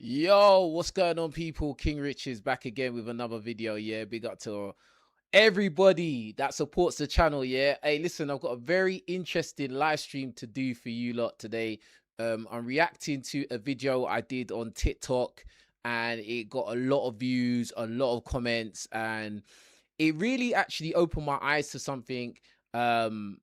Yo, what's going on, people? King Rich is back again with another video. Yeah, big up to everybody that supports the channel. Yeah, hey, listen, I've got a very interesting live stream to do for you lot today. I'm reacting to a video I did on TikTok, and it got a lot of views, a lot of comments, and it really actually opened my eyes to something. Um,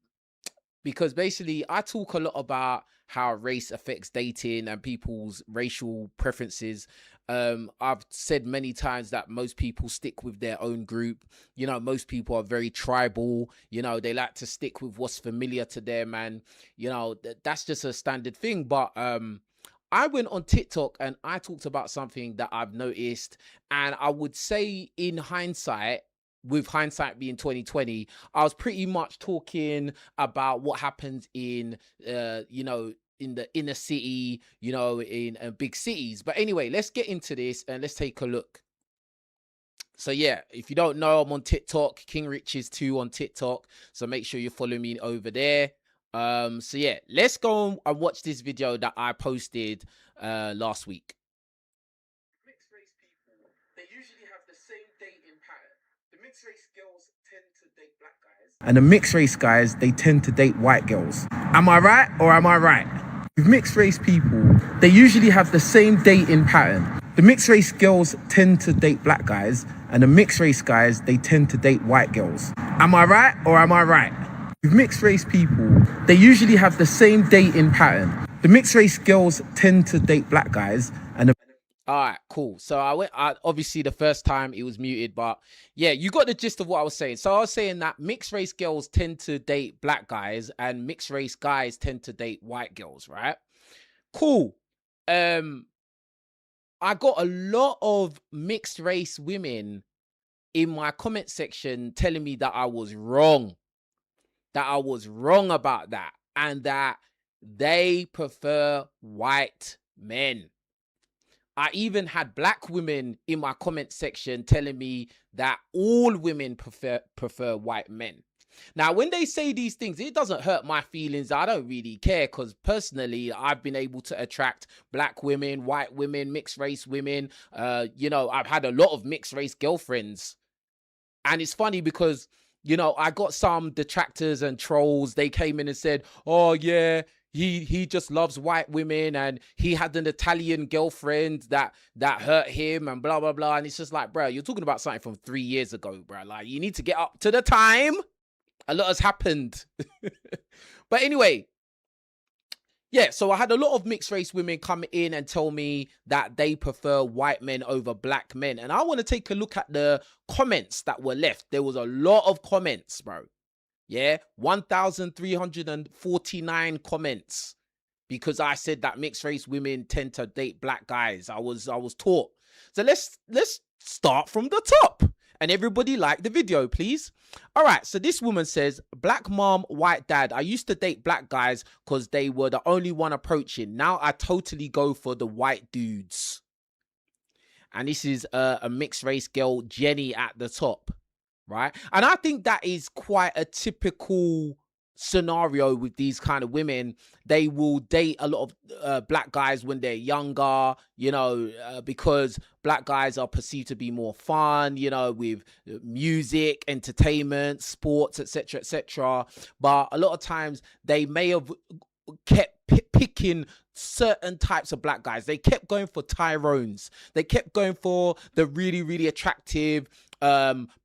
because basically I talk a lot about how race affects dating and people's racial preferences. I've said many times that most people stick with their own group. You know, most people are very tribal. You know, they like to stick with what's familiar to them, and you know that's just a standard thing. But I went on TikTok and I talked about something that I've noticed, and I would say in hindsight, with hindsight being 2020, I was pretty much talking about what happens in you know, in the inner city, you know, in big cities. But anyway, let's get into this and let's take a look. So yeah, if you don't know, I'm on TikTok, King Riches 2 on TikTok. So make sure you follow me over there. So yeah, let's go and watch this video that I posted last week. Mixed race people, they usually have the same dating pattern. The mixed race girls tend to date black guys, and the mixed race guys, they tend to date white girls. Am I right or am I right? With mixed race people, they usually have the same dating pattern. The mixed race girls tend to date black guys, and the mixed race guys, they tend to date white girls. Am I right or am I right? With mixed race people, they usually have the same dating pattern. The mixed race girls tend to date black guys, and all right, cool. So obviously the first time it was muted, but yeah, you got the gist of what I was saying. So I was saying that mixed race girls tend to date black guys and mixed race guys tend to date white girls, right? Cool. I got a lot of mixed race women in my comment section telling me that I was wrong. That I was wrong about that, and that they prefer white men. I even had black women in my comment section telling me that all women prefer white men. Now, when they say these things, it doesn't hurt my feelings. I don't really care, because personally, I've been able to attract black women, white women, mixed race women. You know, I've had a lot of mixed race girlfriends. And it's funny because, you know, I got some detractors and trolls. They came in and said, oh yeah, he just loves white women, and he had an Italian girlfriend that hurt him, and blah blah blah. And it's just like, bro, you're talking about something from 3 years ago, bro. Like, you need to get up to the time. A lot has happened. But anyway, yeah, so I had a lot of mixed race women come in and tell me that they prefer white men over black men. And I want to take a look at the comments that were left. There was a lot of comments, bro. Yeah, 1,349 comments, because I said that mixed race women tend to date black guys. I was taught. So let's start from the top. And everybody like the video, please. All right, so this woman says, black mom, white dad. I used to date black guys because they were the only one approaching. Now I totally go for the white dudes. And this is a mixed race girl, Jenny, at the top, right? And I think that is quite a typical scenario with these kind of women. They will date a lot of black guys when they're younger, you know, because black guys are perceived to be more fun, you know, with music, entertainment, sports, etc., etc. But a lot of times they may have kept picking certain types of black guys. They kept going for Tyrones. They kept going for the really, really attractive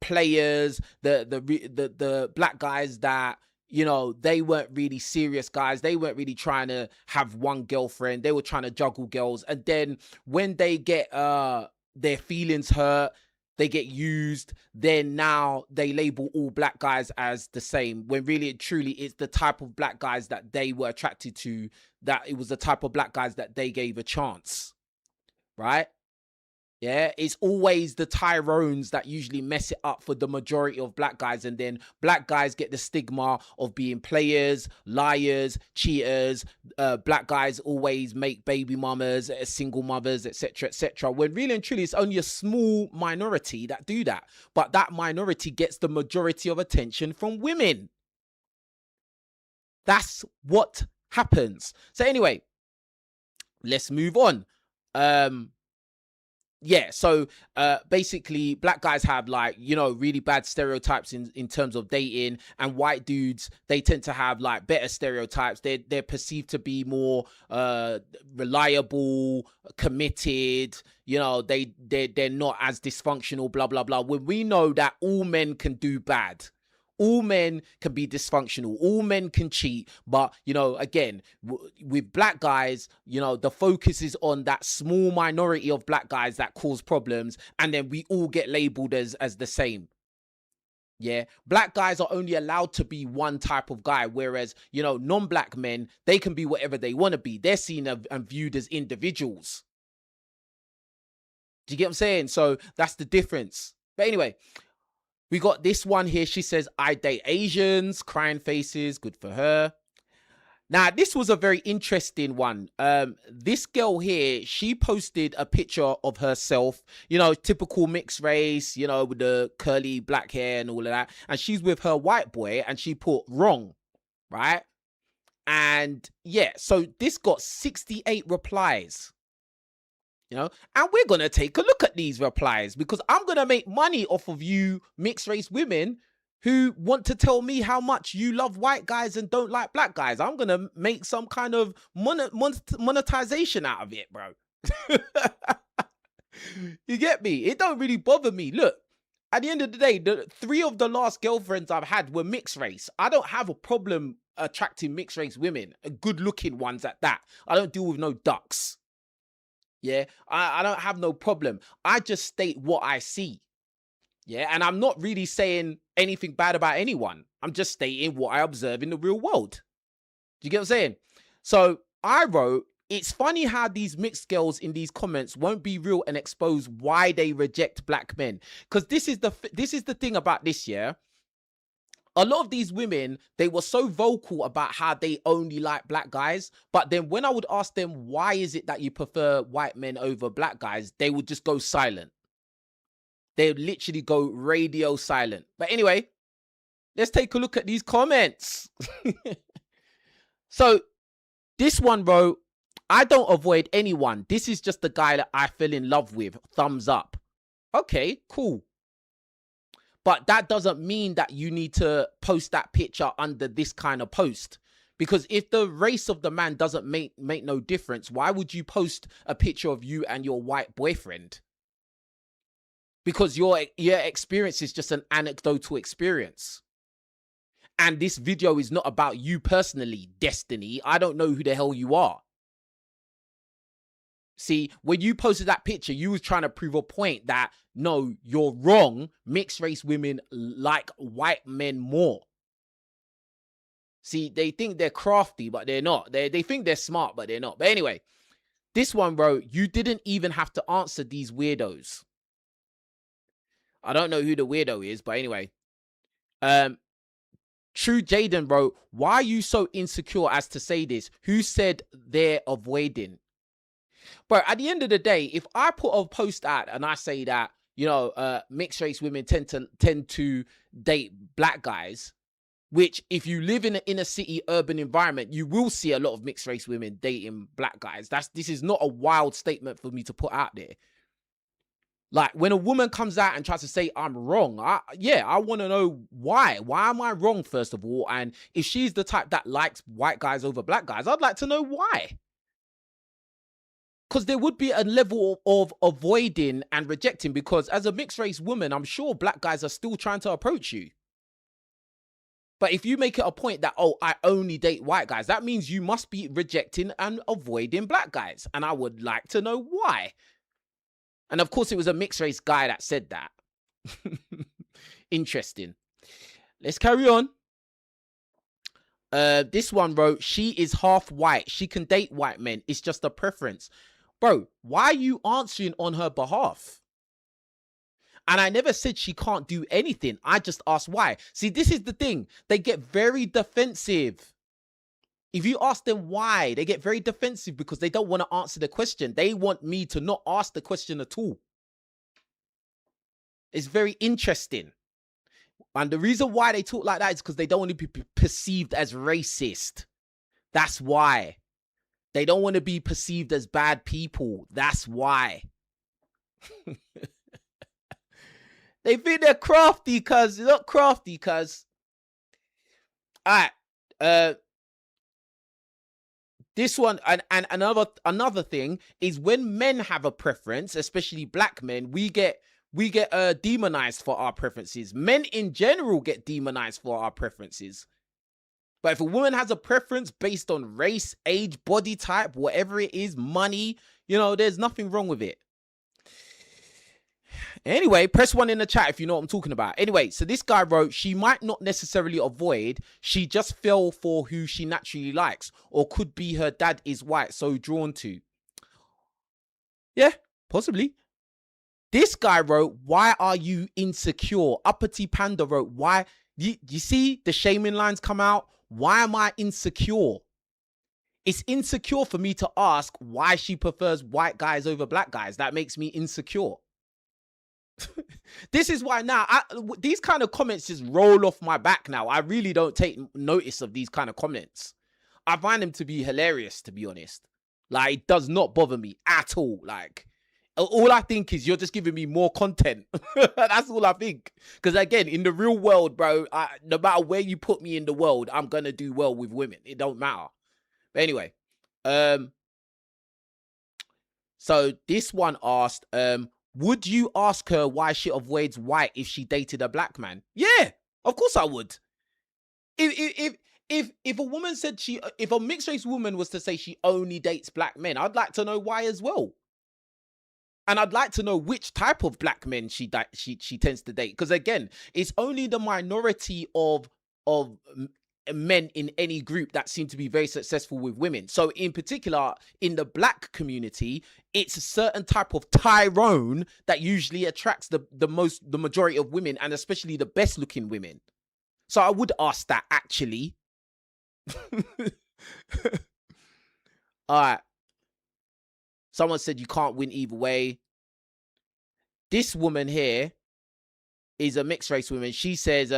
players, the black guys that, you know, they weren't really serious guys. They weren't really trying to have one girlfriend. They were trying to juggle girls. And then when they get their feelings hurt, they get used, then now they label all black guys as the same, when really and truly it's the type of black guys that they were attracted to, that it was the type of black guys that they gave a chance, right? Yeah, it's always the Tyrones that usually mess it up for the majority of black guys. And then black guys get the stigma of being players, liars, cheaters. Black guys always make baby mamas, single mothers, etc., etc. When really and truly, it's only a small minority that do that. But that minority gets the majority of attention from women. That's what happens. So anyway, let's move on. yeah, so basically black guys have, like, you know, really bad stereotypes in terms of dating, and white dudes, they tend to have like better stereotypes. They're perceived to be more reliable, committed, you know, they're not as dysfunctional, blah blah blah, when we know that all men can do bad. All men can be dysfunctional. All men can cheat. But, you know, again, with black guys, you know, the focus is on that small minority of black guys that cause problems. And then we all get labeled as the same. Yeah. Black guys are only allowed to be one type of guy. Whereas, you know, non-black men, they can be whatever they want to be. They're seen and viewed as individuals. Do you get what I'm saying? So that's the difference. But anyway, we got this one here. She says, I date Asians, crying faces, good for her. Now, this was a very interesting one. This girl here, she posted a picture of herself, you know, typical mixed race, you know, with the curly black hair and all of that. And she's with her white boy, and she put wrong, right? And yeah, so this got 68 replies. You know, and we're going to take a look at these replies, because I'm going to make money off of you mixed race women who want to tell me how much you love white guys and don't like black guys. I'm going to make some kind of monetization out of it, bro. You get me? It don't really bother me. Look, at the end of the day, the 3 of the last girlfriends I've had were mixed race. I don't have a problem attracting mixed race women, good looking ones at that. I don't deal with no ducks. Yeah, I don't have no problem. I just state what I see. Yeah, and I'm not really saying anything bad about anyone. I'm just stating what I observe in the real world. Do you get what I'm saying? So I wrote, it's funny how these mixed girls in these comments won't be real and expose why they reject black men. Because this is the thing about this, yeah. A lot of these women, they were so vocal about how they only like black guys. But then when I would ask them, why is it that you prefer white men over black guys? They would just go silent. They would literally go radio silent. But anyway, let's take a look at these comments. So this one wrote, I don't avoid anyone. This is just the guy that I fell in love with. Thumbs up. Okay, cool. But that doesn't mean that you need to post that picture under this kind of post. Because if the race of the man doesn't make no difference, why would you post a picture of you and your white boyfriend? Because your experience is just an anecdotal experience. And this video is not about you personally, Destiny. I don't know who the hell you are. See, when you posted that picture, you was trying to prove a point that, no, you're wrong. Mixed race women like white men more. See, they think they're crafty, but they're not. They think they're smart, but they're not. But anyway, this one wrote, you didn't even have to answer these weirdos. I don't know who the weirdo is, but anyway. True Jaden wrote, why are you so insecure as to say this? Who said they're avoiding? But at the end of the day, if I put a post out and I say that, you know, mixed race women tend to date black guys, which if you live in an inner city urban environment, you will see a lot of mixed race women dating black guys. This is not a wild statement for me to put out there. Like, when a woman comes out and tries to say I'm wrong, I want to know why. Why am I wrong, first of all? And if she's the type that likes white guys over black guys, I'd like to know why. Because there would be a level of avoiding and rejecting, because as a mixed race woman, I'm sure black guys are still trying to approach you. But if you make it a point that, oh, I only date white guys, that means you must be rejecting and avoiding black guys. And I would like to know why. And of course, it was a mixed race guy that said that. Interesting. Let's carry on. This one wrote, she is half white. She can date white men. It's just a preference. Bro, why are you answering on her behalf? And I never said she can't do anything. I just asked why. See, this is the thing. They get very defensive. If you ask them why, they get very defensive because they don't want to answer the question. They want me to not ask the question at all. It's very interesting. And the reason why they talk like that is because they don't want to be perceived as racist. That's why. They don't want to be perceived as bad people. That's why. They think they're crafty, cuz they're not crafty, cuz. Alright. This one, and another thing is, when men have a preference, especially black men, we get demonized for our preferences. Men in general get demonized for our preferences. But if a woman has a preference based on race, age, body type, whatever it is, money, there's nothing wrong with it. Anyway, press 1 in the chat if you know what I'm talking about. Anyway, so this guy wrote, she might not necessarily avoid, she just fell for who she naturally likes, or could be her dad is white, so drawn to. Yeah, possibly. This guy wrote, why are you insecure? Uppity Panda wrote, why? You see the shaming lines come out? Why am I insecure? It's insecure for me to ask why she prefers white guys over black guys. That makes me insecure. This is why now these kind of comments just roll off my back now. I really don't take notice of these kind of comments. I find them to be hilarious, to be honest. Like, it does not bother me at all. Like, all I think is you're just giving me more content. That's all I think. Because again, in the real world, bro, no matter where you put me in the world, I'm going to do well with women. It don't matter. But anyway, so this one asked, would you ask her why she avoids white if she dated a black man? Yeah, of course I would. If a woman said if a mixed race woman was to say she only dates black men, I'd like to know why as well. And I'd like to know which type of black men she tends to date. Because again, it's only the minority of men in any group that seem to be very successful with women. So in particular, in the black community, it's a certain type of Tyrone that usually attracts the majority of women, and especially the best looking women. So I would ask that, actually. All right. Someone said you can't win either way. This woman here is a mixed race woman. She says,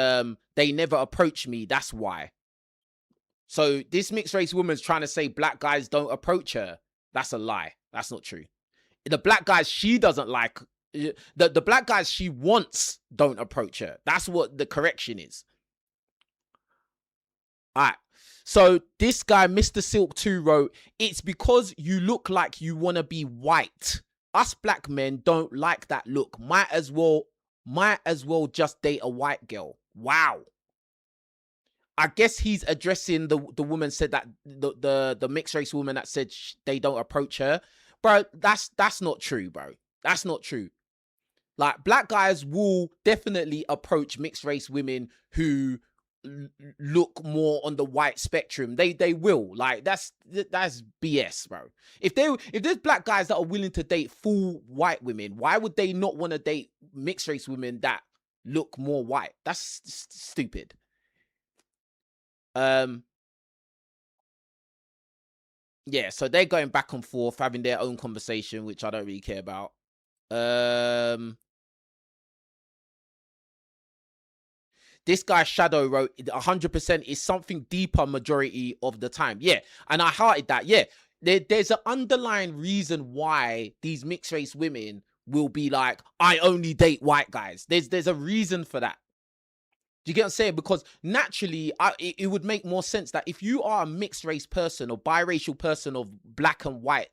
they never approach me. That's why. So this mixed race woman's trying to say black guys don't approach her. That's a lie. That's not true. The black guys she doesn't like, the black guys she wants don't approach her. That's what the correction is. All right. So this guy, Mr. Silk 2, wrote, it's because you look like you want to be white. Us black men don't like that look. Might as well just date a white girl. Wow. I guess he's addressing the woman said that the mixed race woman that said they don't approach her. Bro, that's not true, bro. That's not true. Like, black guys will definitely approach mixed race women who look more on the white spectrum. They will. Like, that's BS, bro. If there's black guys that are willing to date full white women, why would they not want to date mixed race women that look more white? That's stupid. Yeah, so they're going back and forth, having their own conversation, which I don't really care about. This guy Shadow wrote 100% is something deeper majority of the time. Yeah, and I hearted that. Yeah, there's an underlying reason why these mixed race women will be like, I only date white guys. There's a reason for that. Do you get what I'm saying? Because naturally, it would make more sense that if you are a mixed race person or biracial person of black and white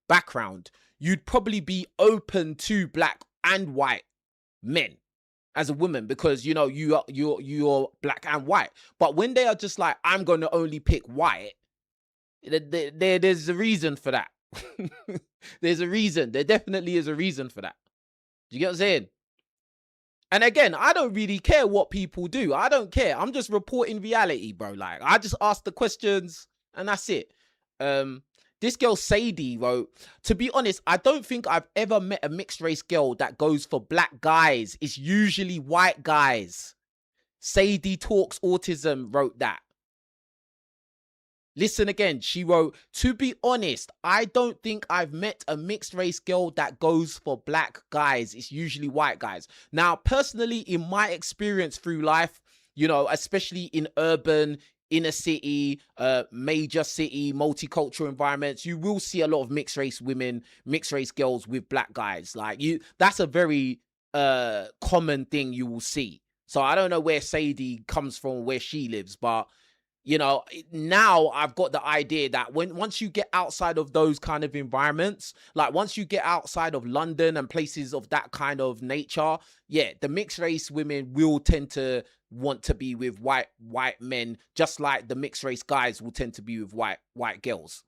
background, you'd probably be open to black and white men as a woman, because you're black and white. But when they are just like, I'm going to only pick white, there's a reason for that. There's a reason. There definitely is a reason for that. Do you get what I'm saying? And again, I don't really care what people do. I don't care. I'm just reporting reality, bro. Like, I just ask the questions and that's it. This girl Sadie wrote, to be honest, I don't think I've ever met a mixed race girl that goes for black guys. It's usually white guys. Sadie Talks Autism wrote that. Listen again, she wrote, to be honest, I don't think I've met a mixed race girl that goes for black guys. It's usually white guys. Now, personally, in my experience through life, especially in urban, inner city, major city, multicultural environments, you will see a lot of mixed race women, mixed race girls with black guys. Like that's a very common thing you will see. So I don't know where Sadie comes from, where she lives, but you know, now I've got the idea that once you get outside of those kind of environments, like once you get outside of London and places of that kind of nature, yeah, the mixed race women will tend to want to be with white men, just like the mixed race guys will tend to be with white girls.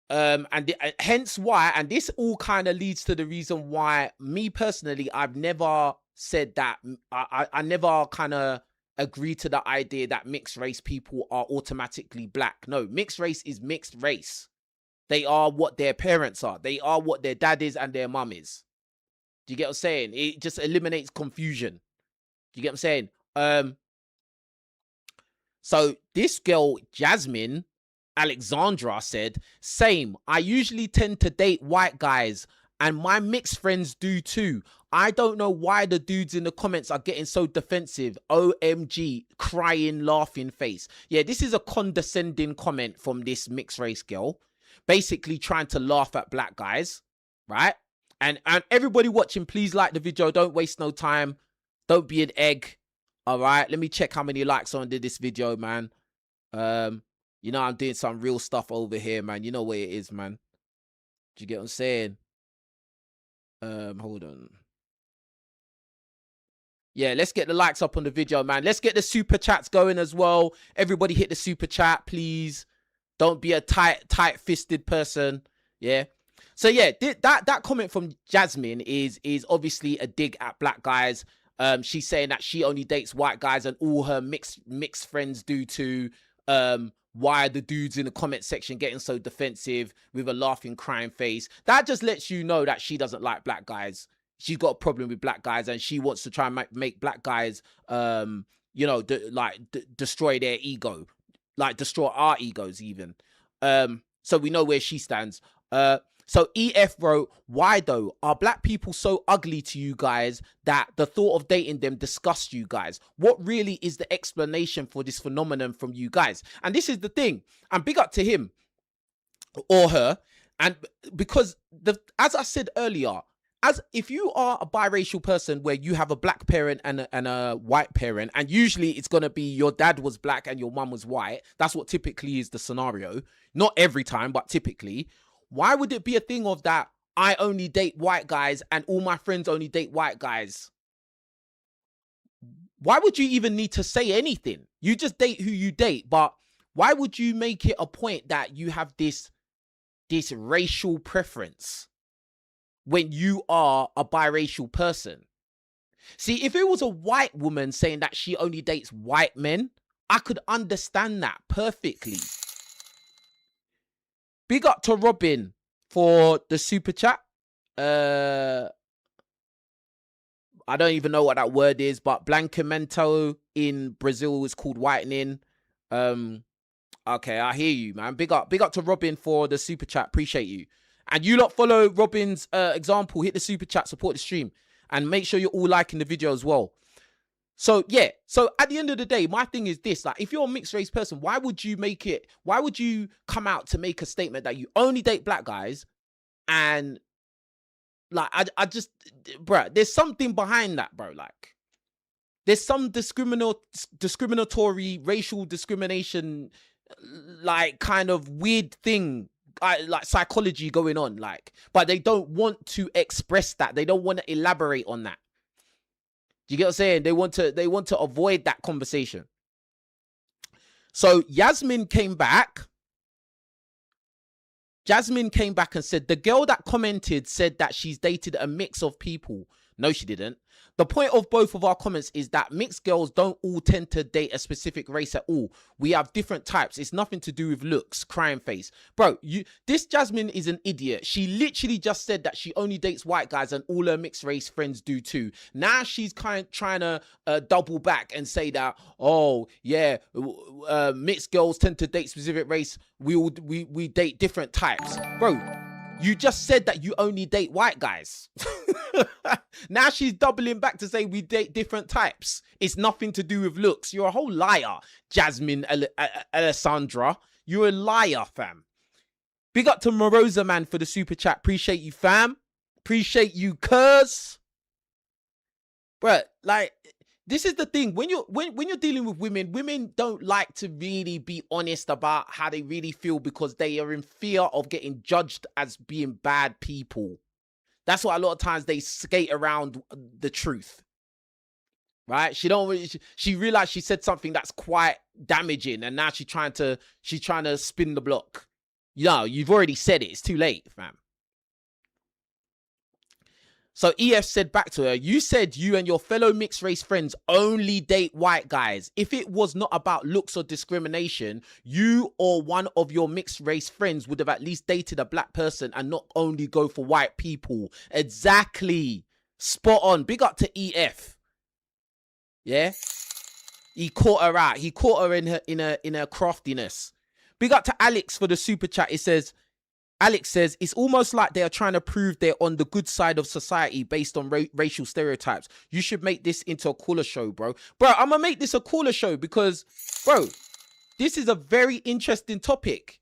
And hence why, and this all kind of leads to the reason why me personally, I've never said that, I never kind of agree to the idea that mixed race people are automatically black. No, mixed race is mixed race. They are what their parents are. They are what their dad is and their mum is. Do you get what I'm saying? It just eliminates confusion. Do you get what I'm saying? So this girl, Jasmine Alexandra, said, same. I usually tend to date white guys, and my mixed friends do too. I don't know why the dudes in the comments are getting so defensive. OMG, crying, laughing face. Yeah, this is a condescending comment from this mixed race girl, basically trying to laugh at black guys, right? And everybody watching, please like the video. Don't waste no time. Don't be an egg. All right, let me check how many likes on this video, man. You know, I'm doing some real stuff over here, man. You know where it is, man. Do you get what I'm saying? Hold on. Yeah, let's get the likes up on the video, man. Let's get the super chats going as well. Everybody hit the super chat, please. Don't be a tight-fisted person. Yeah. So yeah, that comment from Jasmine is obviously a dig at black guys. She's saying that she only dates white guys and all her mixed friends do too. Why are the dudes in the comment section getting so defensive with a laughing, crying face? That just lets you know that she doesn't like black guys. She's got a problem with black guys, and she wants to try and make black guys, you know, destroy their ego, like destroy our egos even. So we know where she stands. So EF wrote, why though? Are black people so ugly to you guys that the thought of dating them disgusts you guys? What really is the explanation for this phenomenon from you guys? And this is the thing, and big up to him or her. And because as I said earlier, as if you are a biracial person where you have a black parent and a white parent, and usually it's going to be your dad was black and your mum was white. That's what typically is the scenario. Not every time, but typically. Why would it be a thing of that I only date white guys and all my friends only date white guys? Why would you even need to say anything? You just date who you date, but why would you make it a point that you have this racial preference when you are a biracial person? See, if it was a white woman saying that she only dates white men, I could understand that perfectly. Big up to Robin for the super chat. I don't even know what that word is, but blancamento in Brazil is called whitening. Okay, I hear you, man. Big up to Robin for the super chat. Appreciate you. And you lot follow Robin's example. Hit the super chat, support the stream, and make sure you're all liking the video as well. So yeah, so at the end of the day, my thing is this, like, if you're a mixed race person, why would you come out to make a statement that you only date black guys? And like, I just, bro, there's something behind that, bro. Like, there's some discriminatory racial discrimination, like, kind of weird thing, like psychology going on, like, but they don't want to express that. They don't want to elaborate on that. Do you get what I'm saying? They want to avoid that conversation. So Jasmine came back and said, the girl that commented said that she's dated a mix of people. No, she didn't. The point of both of our comments is that mixed girls don't all tend to date a specific race at all. We have different types. It's nothing to do with looks, crying face. Bro, this Jasmine is an idiot. She literally just said that she only dates white guys and all her mixed race friends do too. Now she's kind of trying to double back and say that, oh, yeah, mixed girls tend to date specific race. We date different types. Bro, You just said that you only date white guys. Now she's doubling back to say we date different types. It's nothing to do with looks. You're a whole liar, Jasmine Alessandra. You're a liar, fam. Big up to Morosa, man, for the super chat. Appreciate you, fam. Appreciate you, cuz. But like, this is the thing. When you're dealing with women, women don't like to really be honest about how they really feel because they are in fear of getting judged as being bad people. That's why a lot of times they skate around the truth. Right? She realized she said something that's quite damaging, and now she's trying to spin the block. You've already said it. It's too late, fam. So EF said back to her, you said you and your fellow mixed race friends only date white guys. If it was not about looks or discrimination, you or one of your mixed race friends would have at least dated a black person and not only go for white people. Exactly. Spot on. Big up to EF. Yeah. He caught her out. He caught her in her craftiness. Big up to Alex for the super chat. It says, Alex says, it's almost like they are trying to prove they're on the good side of society based on racial stereotypes. You should make this into a caller show, bro. Bro, I'm going to make this a caller show because, bro, this is a very interesting topic.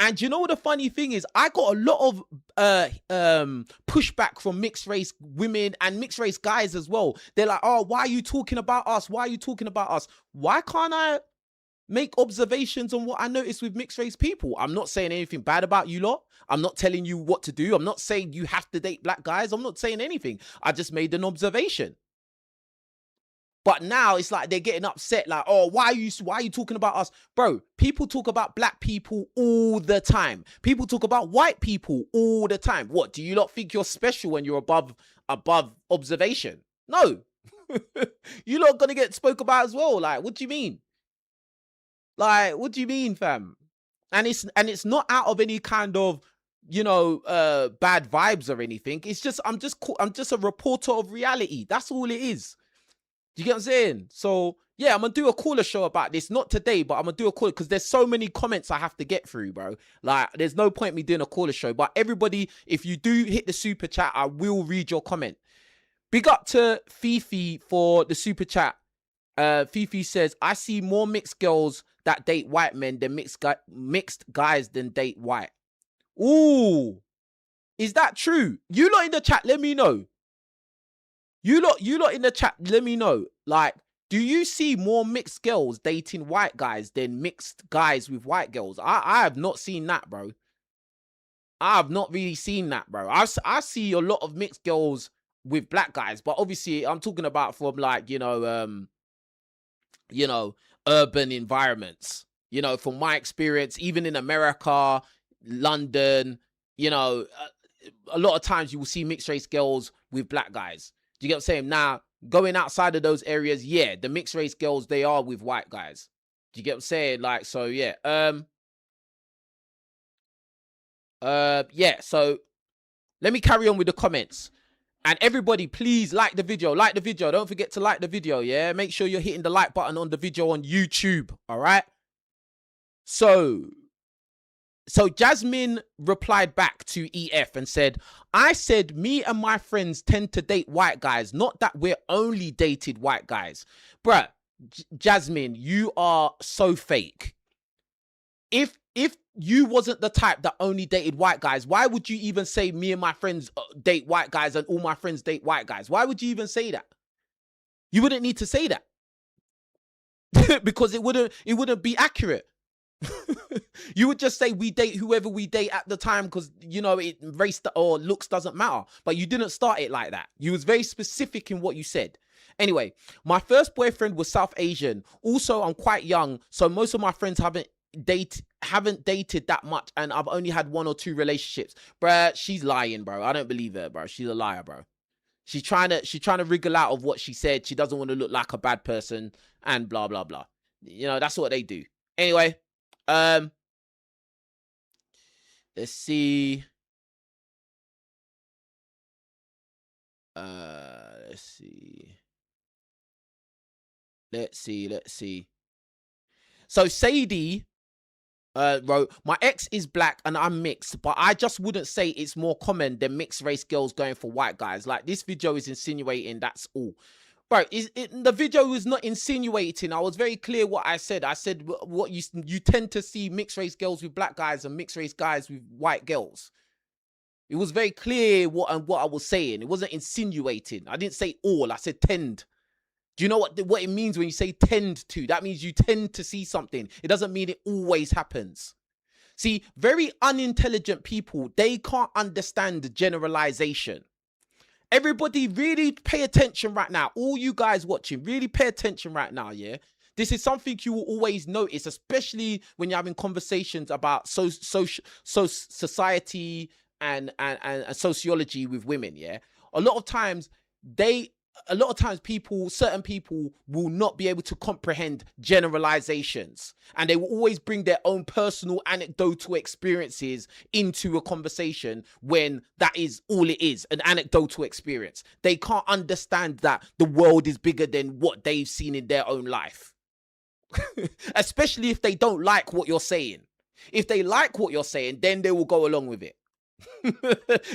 And you know what the funny thing is? I got a lot of pushback from mixed race women and mixed race guys as well. They're like, oh, why are you talking about us? Why are you talking about us? Why can't I make observations on what I notice with mixed race people? I'm not saying anything bad about you lot. I'm not telling you what to do. I'm not saying you have to date black guys. I'm not saying anything. I just made an observation. But now it's like they're getting upset, like, oh, why are you talking about us? Bro, people talk about black people all the time. People talk about white people all the time. What, do you not think you're special when you're above observation? No. You lot gonna get spoke about as well. Like, what do you mean? Like, what do you mean, fam? And it's not out of any kind of, bad vibes or anything. It's just I'm just a reporter of reality. That's all it is. Do you get what I'm saying? So yeah, I'm gonna do a caller show about this. Not today, but I'm gonna do a call because there's so many comments I have to get through, bro. Like, there's no point me doing a caller show. But everybody, if you do hit the super chat, I will read your comment. Big up to Fifi for the super chat. Fifi says, I see more mixed girls that date white men than mixed guys than date white. Ooh, is that true? You lot in the chat, let me know. You lot in the chat, let me know. Like, do you see more mixed girls dating white guys than mixed guys with white girls? I have not seen that, bro. I have not really seen that, bro. I see a lot of mixed girls with black guys, but obviously I'm talking about from like, urban environments. From my experience, even in America, London, a lot of times you will see mixed race girls with black guys. Do you get what I'm saying? Now, going outside of those areas, yeah, the mixed race girls, they are with white guys. Do you get what I'm saying? Like, so yeah. Yeah, so let me carry on with the comments. And everybody, please like the video. Like the video. Don't forget to like the video, yeah? Make sure you're hitting the like button on the video on YouTube, all right? So Jasmine replied back to EF and said, I said me and my friends tend to date white guys, not that we're only dated white guys. Bruh, Jasmine, you are so fake. If you wasn't the type that only dated white guys, why would you even say me and my friends date white guys and all my friends date white guys? Why would you even say that? You wouldn't need to say that. Because it wouldn't be accurate. You would just say we date whoever we date at the time because race or looks doesn't matter. But you didn't start it like that. You was very specific in what you said. Anyway, my first boyfriend was South Asian. Also, I'm quite young, so most of my friends haven't dated that much, and I've only had 1 or 2 relationships. Bruh, she's lying, bro. I don't believe her, bro. She's a liar, bro. She's trying to wriggle out of what she said. She doesn't want to look like a bad person and blah blah blah. That's what they do. Anyway, let's see. Let's see. So Sadie Wrote, my ex is black and I'm mixed, but I just wouldn't say it's more common than mixed race girls going for white guys. Like, this video is insinuating that's all. Bro, the video was not insinuating. I was very clear what I said. I said what you tend to see mixed race girls with black guys and mixed race guys with white girls. It was very clear what I was saying. It wasn't insinuating. I didn't say all. I said tend. Do you know what it means when you say tend to? That means you tend to see something. It doesn't mean it always happens. See, very unintelligent people, they can't understand generalization. Everybody really pay attention right now. All you guys watching, really pay attention right now, yeah? This is something you will always notice, especially when you're having conversations about society and sociology with women, yeah? A lot of times certain people will not be able to comprehend generalizations, and they will always bring their own personal anecdotal experiences into a conversation when that is all it is, an anecdotal experience. They can't understand that the world is bigger than what they've seen in their own life. Especially if they don't like what you're saying. If they like what you're saying, then they will go along with it.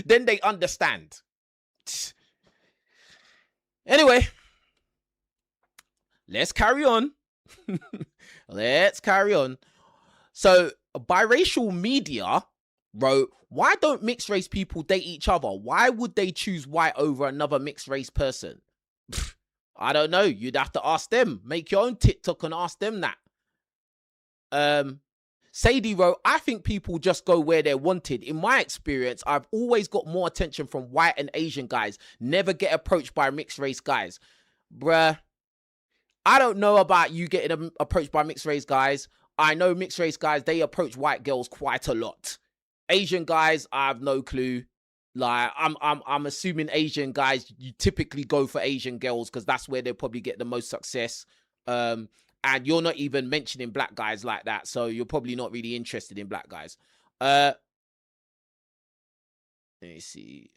Then they understand. Anyway, let's carry on. Let's carry on. So, biracial media wrote, why don't mixed race people date each other? Why would they choose white over another mixed race person? I don't know. You'd have to ask them. Make your own TikTok and ask them that. Sadie wrote, I think people just go where they're wanted. In my experience, I've always got more attention from white and Asian guys. Never get approached by mixed race guys. Bruh, I don't know about you getting approached by mixed race guys. I know mixed race guys, they approach white girls quite a lot. Asian guys, I have no clue. Like, I'm assuming Asian guys, you typically go for Asian girls because that's where they'll probably get the most success. And you're not even mentioning black guys like that, so you're probably not really interested in black guys. Let me see.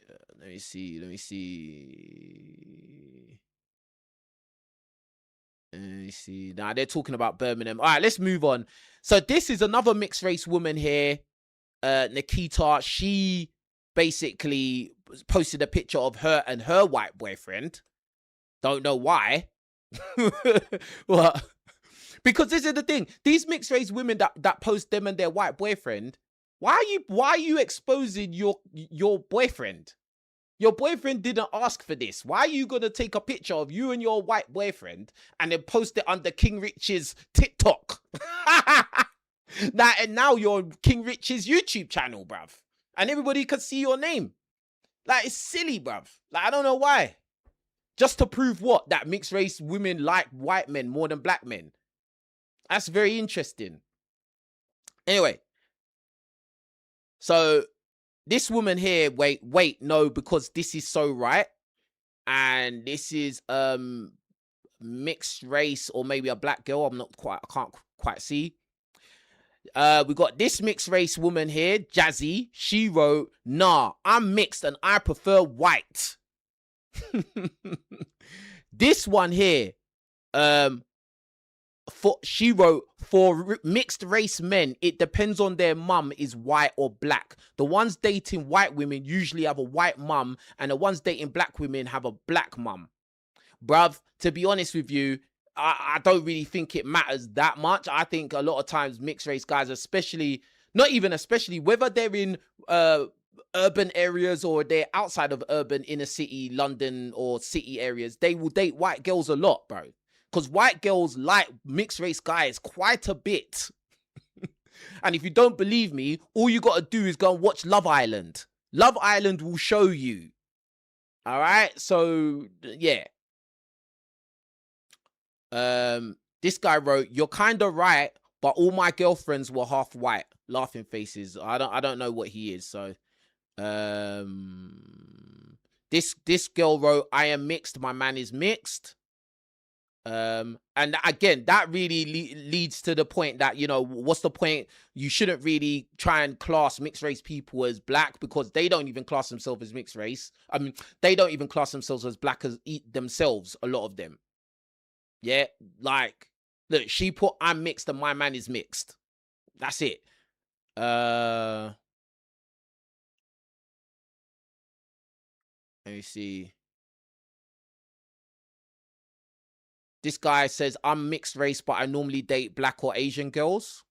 Now they're talking about Birmingham. All right, let's move on. So this is another mixed race woman here, Nikita. She basically posted a picture of her and her white boyfriend. Don't know why. What? Because this is the thing. These mixed race women that post them and their white boyfriend, why are you exposing your boyfriend? Your boyfriend didn't ask for this. Why are you gonna take a picture of you and your white boyfriend and then post it under King Rich's TikTok? Now you're on King Rich's YouTube channel, bruv. And everybody can see your name. Like, it's silly, bruv. Like, I don't know why. Just to prove what? That mixed race women like white men more than black men. That's very interesting. Anyway. So, this woman here, wait, no, because this is so right. And this is mixed race or maybe a black girl. I can't quite see. We got this mixed race woman here, Jazzy. She wrote, nah, I'm mixed and I prefer white. This one here, she wrote, for mixed race men, it depends on their mum is white or black. The ones dating white women usually have a white mum, and the ones dating black women have a black mum. Bruv, to be honest with you, I don't really think it matters that much. I think a lot of times mixed race guys, especially, whether they're in urban areas or they're outside of urban inner city, London or city areas, they will date white girls a lot, bro. Because white girls like mixed race guys quite a bit. And if you don't believe me, all you got to do is go and watch Love Island. Love Island will show you. All right? So, yeah. This guy wrote, you're kind of right, but all my girlfriends were half white. Laughing faces. I don't know what he is. So, this girl wrote, I am mixed. My man is mixed. And again, that really leads to the point that, you know, what's the point? You shouldn't really try and class mixed race people as black, because they don't even class themselves as mixed race. I mean, they don't even class themselves as black as themselves, a lot of them. Yeah, like, look, she put, I'm mixed and my man is mixed. That's it. Let me see. This guy says, I'm mixed race, but I normally date black or Asian girls.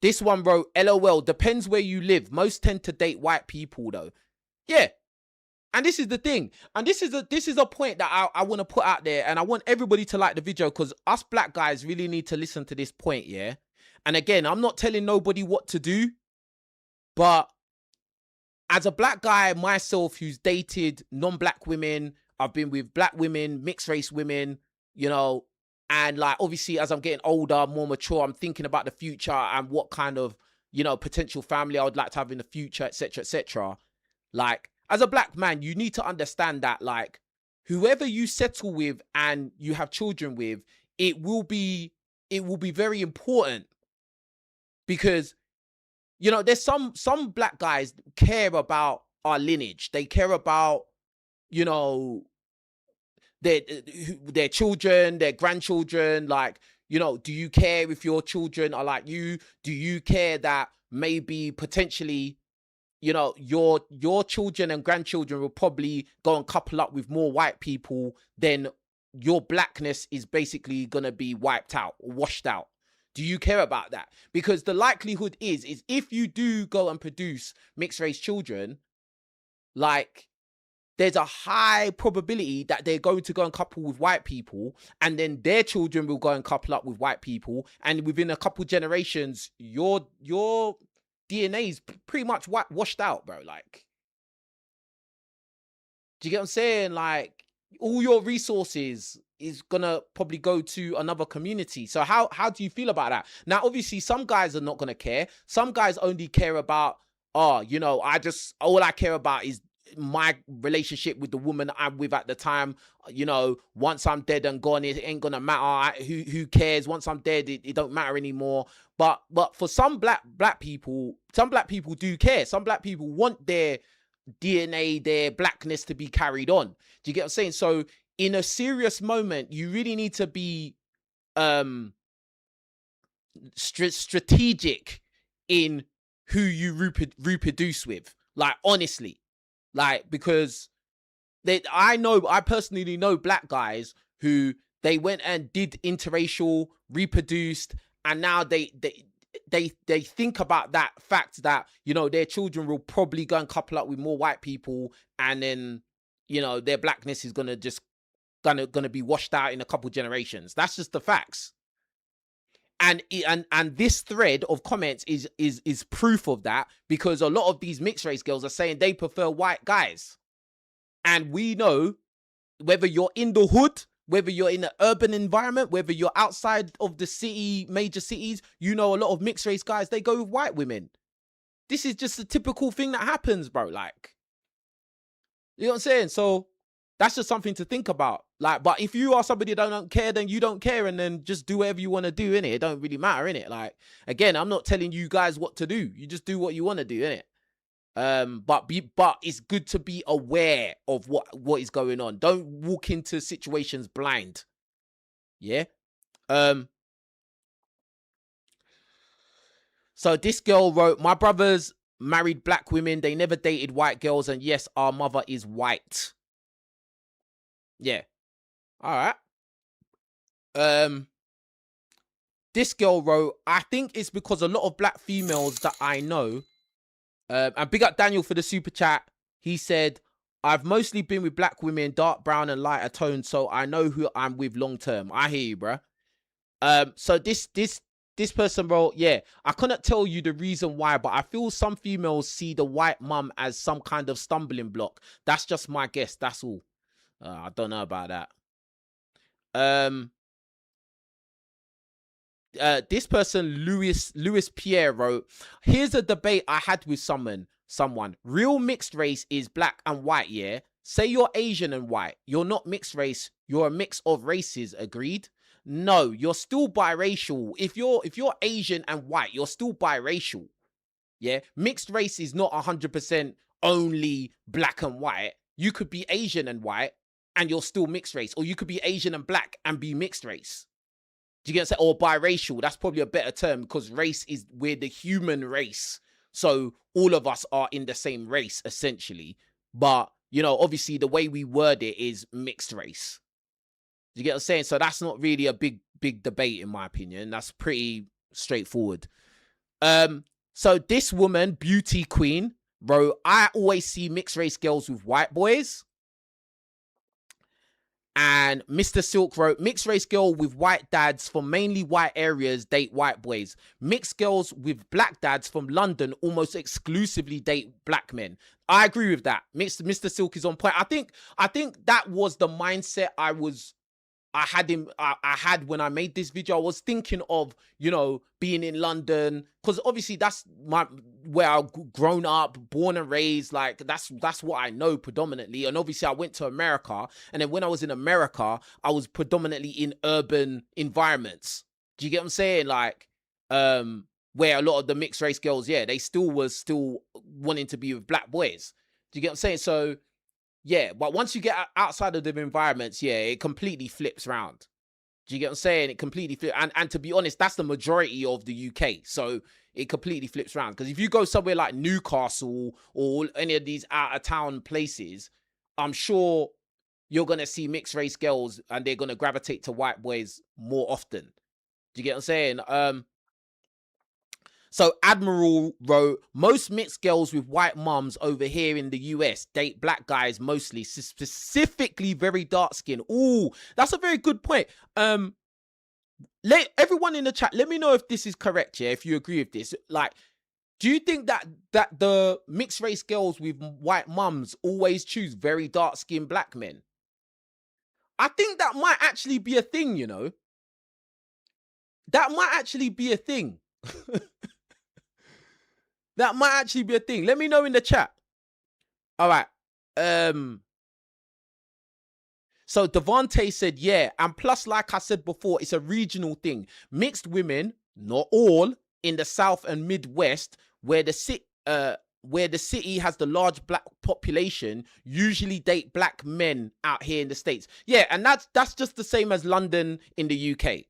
This one wrote, LOL, depends where you live. Most tend to date white people though. Yeah. And this is the thing. And this is a point that I want to put out there. And I want everybody to like the video, because us black guys really need to listen to this point, yeah? And again, I'm not telling nobody what to do, but as a black guy myself who's dated non-black women, I've been with black women, mixed race women, you know, and like obviously as I'm getting older, more mature, I'm thinking about the future and what kind of, you know, potential family I would like to have in the future, etc., etc. Like, as a black man, you need to understand that, like, whoever you settle with and you have children with, it will be very important, because, you know, there's some black guys care about our lineage. They care about, you know, their children, their grandchildren. Like, you know, do you care if your children are like you? Do you care that maybe potentially, you know, your children and grandchildren will probably go and couple up with more white people, then your blackness is basically going to be wiped out or washed out? Do you care about that? Because the likelihood is if you do go and produce mixed race children, like, there's a high probability that they're going to go and couple with white people, and then their children will go and couple up with white people, and within a couple generations, your DNA is pretty much washed out, bro. Like, do you get what I'm saying? Like, all your resources is gonna probably go to another community. So how do you feel about that? Now, obviously, some guys are not gonna care. Some guys only care about, oh, you know, all I care about is my relationship with the woman I'm with at the time. You know, once I'm dead and gone, it ain't gonna matter. Who cares? Once I'm dead, it don't matter anymore. But for some black people, some black people do care. Some black people want their DNA, their blackness to be carried on. Do you get what I'm saying? So in a serious moment, you really need to be strategic in who you reproduce with. Like, honestly, like, because I personally know black guys who they went and did interracial, reproduced, and now they think about that fact that, you know, their children will probably go and couple up with more white people, and then, you know, their blackness is gonna be washed out in a couple generations. That's just the facts. And this thread of comments is proof of that, because a lot of these mixed race girls are saying they prefer white guys. And we know, whether you're in the hood, whether you're in an urban environment, whether you're outside of the major cities, you know, a lot of mixed race guys, they go with white women. This is just a typical thing that happens, bro. Like, you know what I'm saying? So that's just something to think about. Like, but if you are somebody that don't care, then you don't care, and then just do whatever you want to do, innit? It don't really matter, innit? Like, again, I'm not telling you guys what to do. You just do what you want to do, innit? But it's good to be aware of what is going on. Don't walk into situations blind. Yeah. So this girl wrote, my brothers married black women. They never dated white girls. And yes, our mother is white. Yeah. All right. This girl wrote, I think it's because a lot of black females that I know, and big up Daniel for the super chat. He said, I've mostly been with black women, dark brown and lighter toned, so I know who I'm with long term. I hear you, bruh. So this person wrote, yeah, I cannot tell you the reason why, but I feel some females see the white mum as some kind of stumbling block. That's just my guess. That's all. I don't know about that. This person, Louis Pierre, wrote, here's a debate I had with someone. Real mixed race is black and white, yeah? Say you're Asian and white. You're not mixed race. You're a mix of races, agreed? No, you're still biracial. If you're Asian and white, you're still biracial. Yeah? Mixed race is not 100% only black and white. You could be Asian and white and you're still mixed race. Or you could be Asian and black and be mixed race. Do you get what I'm saying? Or biracial. That's probably a better term, because we're the human race. So all of us are in the same race, essentially. But, you know, obviously the way we word it is mixed race. Do you get what I'm saying? So that's not really a big debate, in my opinion. That's pretty straightforward. So this woman, Beauty Queen, wrote, I always see mixed race girls with white boys. And Mr. Silk wrote, mixed race girl with white dads from mainly white areas date white boys. Mixed girls with black dads from London almost exclusively date black men. I agree with that. Mr. Silk is on point. I think that was the mindset I had when I made this video. I was thinking of, you know, being in London, because obviously that's where I've grown up, born and raised. Like that's what I know predominantly. And obviously I went to America, and then when I was in America, I was predominantly in urban environments. Do you get what I'm saying? Like, where a lot of the mixed race girls, yeah, they still wanting to be with black boys. Do you get what I'm saying? So yeah, but once you get outside of the environments, yeah, it completely flips around. Do you get what I'm saying? It completely flips. And to be honest, that's the majority of the UK. So it completely flips around. Because if you go somewhere like Newcastle or any of these out of town places, I'm sure you're going to see mixed race girls and they're going to gravitate to white boys more often. Do you get what I'm saying? So Admiral wrote, most mixed girls with white mums over here in the US date black guys mostly, specifically very dark skin. Ooh, that's a very good point. Let everyone in the chat, let me know if this is correct, yeah, if you agree with this. Like, do you think that the mixed race girls with white mums always choose very dark skinned black men? I think that might actually be a thing, you know. That might actually be a thing. That might actually be a thing. Let me know in the chat. All right. So Devontae said, yeah. And plus, like I said before, it's a regional thing. Mixed women, not all, in the South and Midwest, where the city has the large black population, usually date black men out here in the States. Yeah, and that's just the same as London in the UK.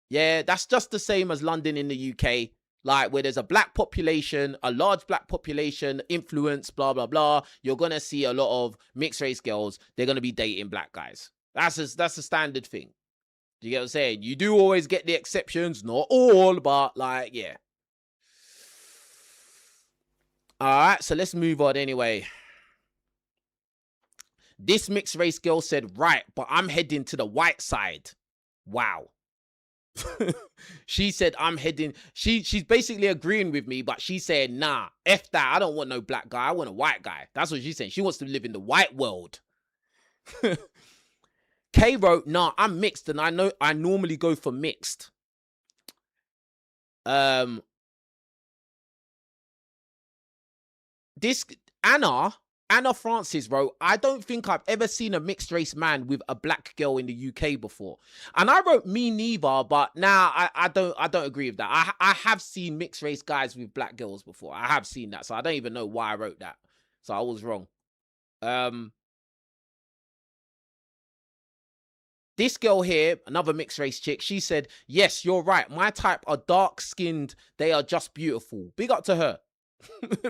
Yeah, that's just the same as London in the UK. Like, where there's a black population, a large black population, influence, blah, blah, blah. You're going to see a lot of mixed race girls. They're going to be dating black guys. That's a standard thing. Do you get what I'm saying? You do always get the exceptions, not all, but like, yeah. All right, so let's move on anyway. This mixed race girl said, right, but I'm heading to the white side. Wow. She said, I'm heading. She's basically agreeing with me, but she said, nah, F that. I don't want no black guy. I want a white guy. That's what she's saying. She wants to live in the white world. Kay wrote, nah, I'm mixed, and I know I normally go for mixed. This Anna Francis wrote, I don't think I've ever seen a mixed race man with a black girl in the UK before. And I wrote, me neither, but now I don't agree with that. I have seen mixed race guys with black girls before. I have seen that. So I don't even know why I wrote that. So I was wrong. This girl here, another mixed race chick, she said, yes, you're right. My type are dark skinned. They are just beautiful. Big up to her.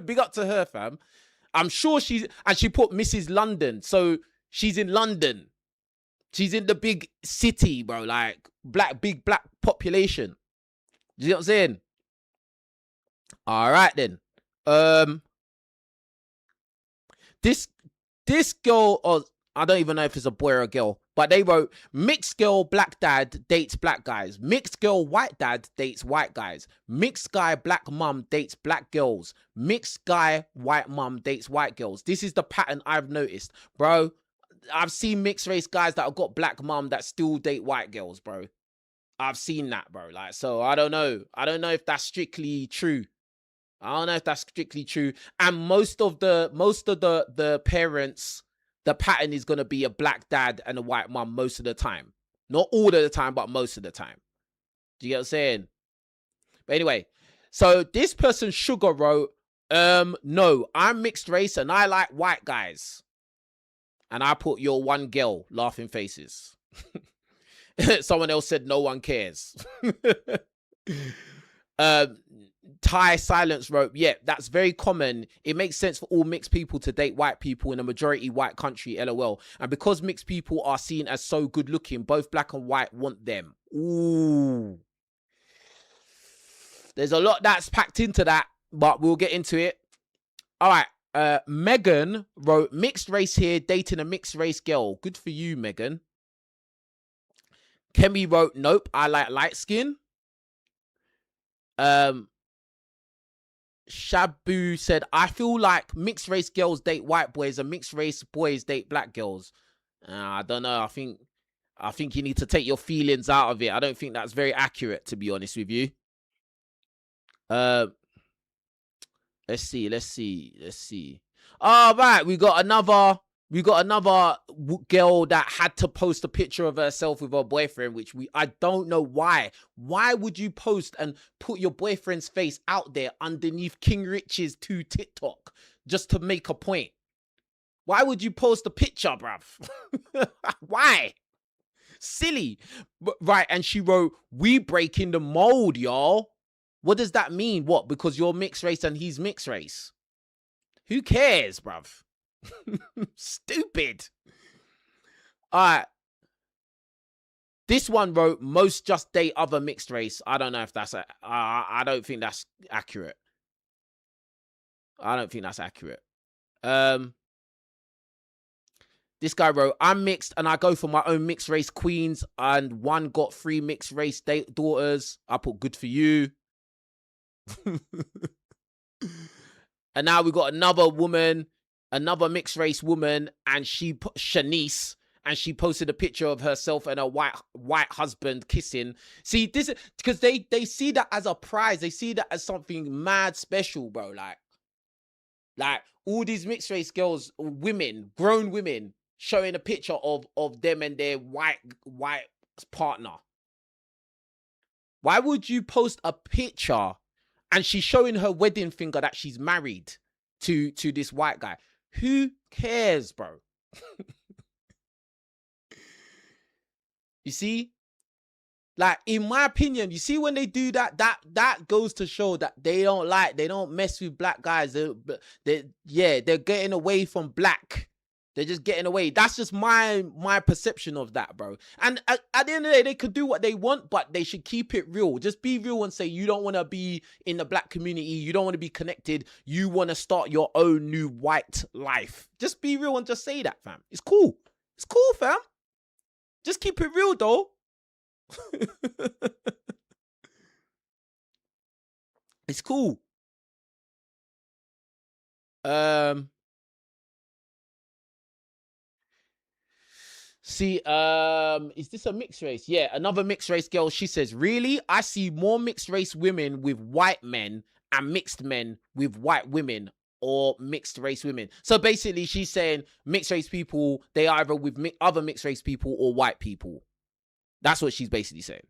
Big up to her, fam. I'm sure she put Mrs. London. So she's in London. She's in the big city, bro. Like big black population. You know what I'm saying? All right then. This girl, or I don't even know if it's a boy or a girl, but they wrote, mixed girl black dad dates black guys. Mixed girl white dad dates white guys. Mixed guy black mum dates black girls. Mixed guy white mum dates white girls. This is the pattern I've noticed, bro. I've seen mixed race guys that have got black mum that still date white girls, bro. I've seen that, bro. Like, so I don't know. I don't know if that's strictly true. I don't know if that's strictly true. And most of the parents, the pattern is going to be a black dad and a white mom most of the time. Not all of the time, but most of the time. Do you get what I'm saying? But anyway, so this person, Sugar, wrote, no, I'm mixed race and I like white guys. And I put your one girl, laughing faces. Someone else said no one cares. um Thai silence rope. Yeah, that's very common. It makes sense for all mixed people to date white people in a majority white country, lol. And because mixed people are seen as so good looking, both black and white want them. Ooh. There's a lot that's packed into that, but we'll get into it. All right. Megan wrote, mixed race here, dating a mixed race girl. Good for you, Megan. Kemi wrote, nope, I like light skin. Shabu said, I feel like mixed race girls date white boys and mixed race boys date black girls. I don't know. I think you need to take your feelings out of it. I don't think that's very accurate, to be honest with you. Let's see. All right, we got another girl that had to post a picture of herself with her boyfriend, which I don't know why. Why would you post and put your boyfriend's face out there underneath King Rich's 2 TikTok just to make a point? Why would you post a picture, bruv? Why? Silly. Right, and she wrote, we breaking the mold, y'all. What does that mean? What? Because you're mixed race and he's mixed race? Who cares, bruv? Stupid. All right. This one wrote, most just date other mixed race. I don't know if that's I don't think that's accurate. This guy wrote, I'm mixed and I go for my own mixed race queens, and one got 3 mixed race daughters. I put good for you. And now we got another mixed race woman, and Shanice, and she posted a picture of herself and her white husband kissing. See, this is because they see that as a prize. They see that as something mad special, bro. Like all these mixed race girls, grown women, showing a picture of them and their white partner. Why would you post a picture and she's showing her wedding finger that she's married to this white guy? Who cares, bro? You see? Like, in my opinion, you see when they do that goes to show that they don't mess with black guys. They're getting away from black. They're just getting away. That's just my perception of that, bro. And at the end of the day, they could do what they want, but they should keep it real. Just be real and say you don't want to be in the black community. You don't want to be connected. You want to start your own new white life. Just be real and just say that, fam. It's cool. It's cool, fam. Just keep it real, though. It's cool. See, is this a mixed race? Yeah, another mixed race girl. She says, really? I see more mixed race women with white men and mixed men with white women, or mixed race women. So basically she's saying mixed race people, they either with other mixed race people or white people. That's what she's basically saying.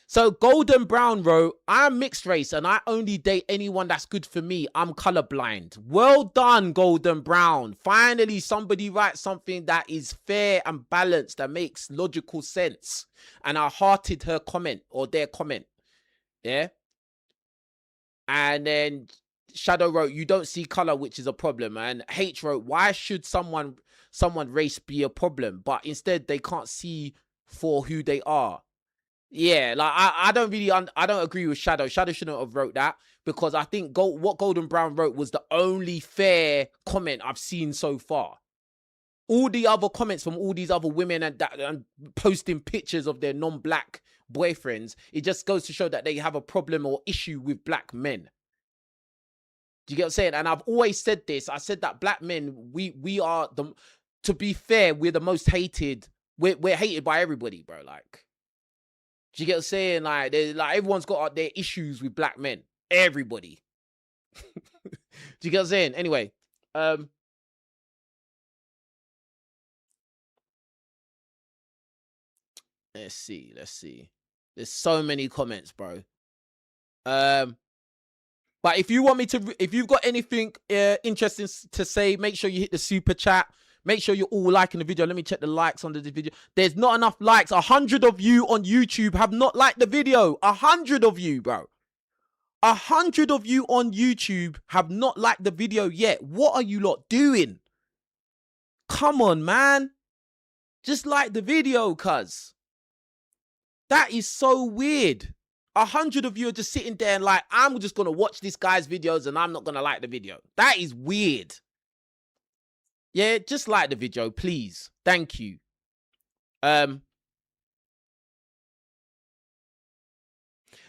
So Golden Brown wrote, I'm mixed race and I only date anyone that's good for me. I'm colorblind. Well done, Golden Brown. Finally, somebody writes something that is fair and balanced, that makes logical sense. And I hearted her comment, or their comment. Yeah. And then Shadow wrote, you don't see color, which is a problem. And H wrote, why should someone race be a problem? But instead they can't see for who they are. Yeah, like I don't really I don't agree with Shadow. Shadow shouldn't have wrote that, because I think what Golden Brown wrote was the only fair comment I've seen so far. All the other comments from all these other women and posting pictures of their non-black boyfriends, it just goes to show that they have a problem or issue with black men. Do you get what I'm saying? And I've always said this. I said that black men, we are to be fair, we're the most hated. We're hated by everybody, bro. Like, do you get what I'm saying? Like everyone's got their issues with black men. Everybody. Do you get what I'm saying? Anyway, let's see. There's so many comments, bro. But if you want me to, if you've got anything interesting to say, make sure you hit the super chat. Make sure you're all liking the video. Let me check the likes under this video. There's not enough likes. 100 of you on YouTube have not liked the video. 100 of you, bro. 100 of you on YouTube have not liked the video yet. What are you lot doing? Come on, man. Just like the video, cuz. That is so weird. 100 of you are just sitting there and like, I'm just going to watch this guy's videos and I'm not going to like the video. That is weird. Yeah, just like the video, please. Thank you. Now,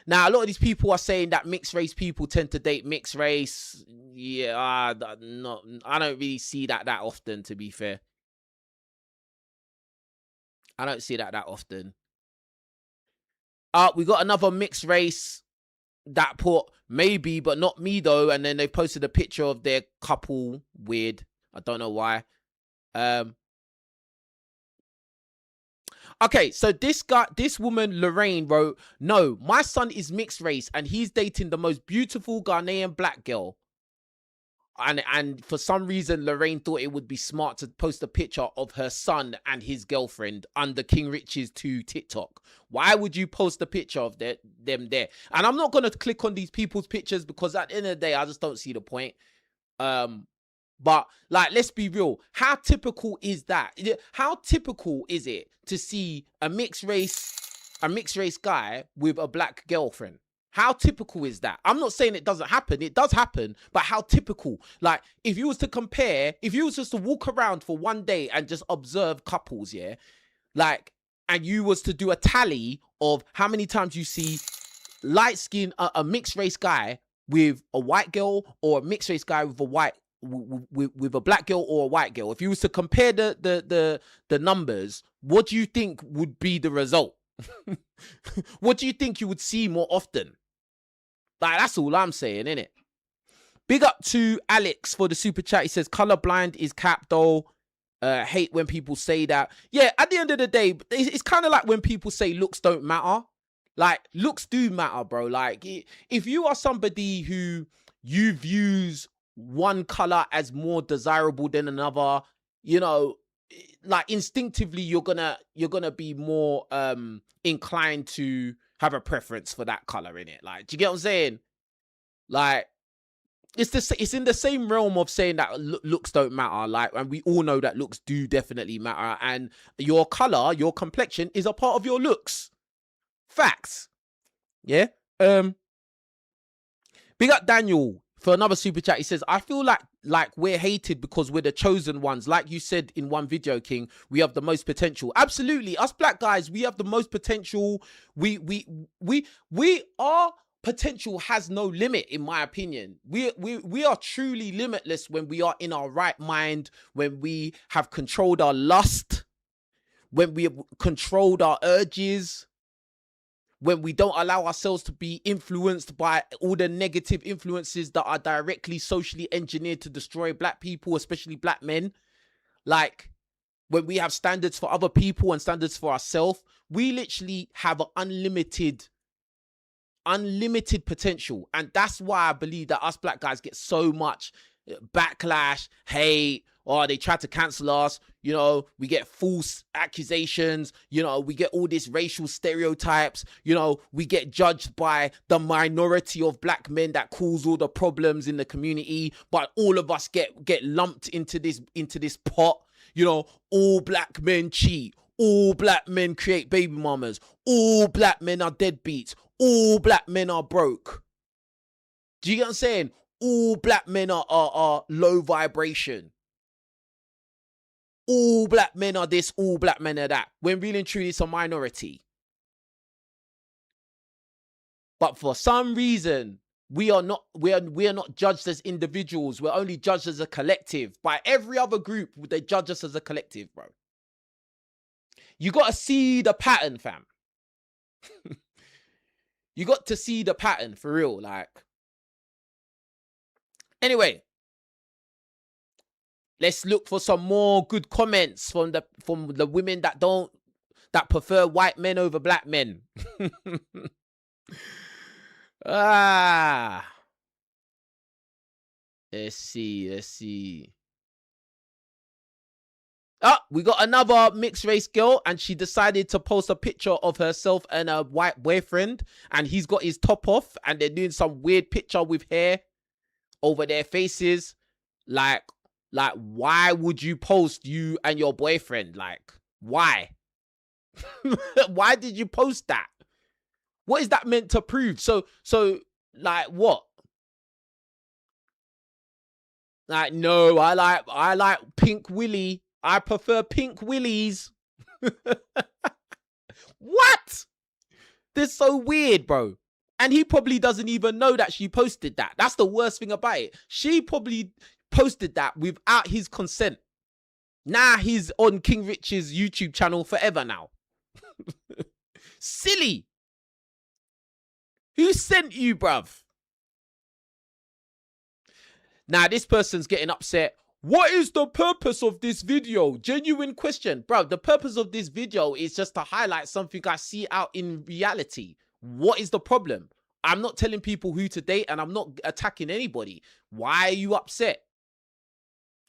a lot of these people are saying that mixed race people tend to date mixed race. Yeah, I don't really see that often, to be fair. I don't see that often. We got another mixed race that put maybe, but not me though. And then they posted a picture of their couple. Weird. I don't know why. Okay, so this woman, Lorraine, wrote, "No, my son is mixed race and he's dating the most beautiful Ghanaian black girl." And for some reason, Lorraine thought it would be smart to post a picture of her son and his girlfriend under King Rich's 2 TikTok. Why would you post a picture of them there? And I'm not going to click on these people's pictures because at the end of the day, I just don't see the point. But like, let's be real. How typical is that? How typical is it to see a mixed race guy with a black girlfriend? How typical is that? I'm not saying it doesn't happen. It does happen, but how typical? Like, if you was to compare, if you was just to walk around for one day and just observe couples, yeah, like, and you was to do a tally of how many times you see light skin, a mixed race guy with a white girl, or a mixed race guy with a with a black girl or a white girl. If you was to compare the numbers, what do you think would be the result? What do you think you would see more often? Like, that's all I'm saying, innit? Big up to Alex for the super chat. He says, colorblind is cap though. Hate when people say that. Yeah, at the end of the day, it's kind of like when people say looks don't matter. Like, looks do matter, bro. Like, if you are somebody who you views one color as more desirable than another, you know, like instinctively you're gonna be more inclined to have a preference for that color in it. Like, do you get what I'm saying? Like, it's in the same realm of saying that looks don't matter. Like, and we all know that looks do definitely matter, and your color, your complexion is a part of your looks. Facts. Yeah. Big up Daniel for another super chat. He says, I feel like we're hated because we're the chosen ones. Like you said in one video, King, we have the most potential. Absolutely. Us black guys, we have the most potential. Our potential has no limit, in my opinion. We are truly limitless when we are in our right mind, when we have controlled our lust, when we have controlled our urges, when we don't allow ourselves to be influenced by all the negative influences that are directly socially engineered to destroy black people, especially black men. Like, when we have standards for other people and standards for ourselves, we literally have an unlimited potential. And that's why I believe that us black guys get so much backlash, hate, or they try to cancel us. You know, we get false accusations. You know, we get all these racial stereotypes. You know, we get judged by the minority of black men that cause all the problems in the community. But all of us get lumped into this pot. You know, all black men cheat. All black men create baby mamas. All black men are deadbeats. All black men are broke. Do you get what I'm saying? All black men are low vibration. All black men are this, all black men are that. When really and truly it's a minority. But for some reason, we are not judged as individuals. We're only judged as a collective. By every other group, they judge us as a collective, bro. You got to see the pattern, fam. You got to see the pattern for real, like. Anyway, let's look for some more good comments from the women that prefer white men over black men. Let's see. Oh, we got another mixed race girl, and she decided to post a picture of herself and a white boyfriend, and he's got his top off, and they're doing some weird picture with hair over their faces. Like, why would you post you and your boyfriend? Like, why? Why did you post that? What is that meant to prove? So, like, what? Like, no, I like pink willy. I prefer pink willies. What? This is so weird, bro. And he probably doesn't even know that she posted that. That's the worst thing about it. She probably posted that without his consent. Now he's on King Rich's YouTube channel forever now. Silly. Who sent you, bruv? Now this person's getting upset. What is the purpose of this video? Genuine question. Bro, the purpose of this video is just to highlight something I see out in reality. What is the problem? I'm not telling people who to date, and I'm not attacking anybody. Why are you upset?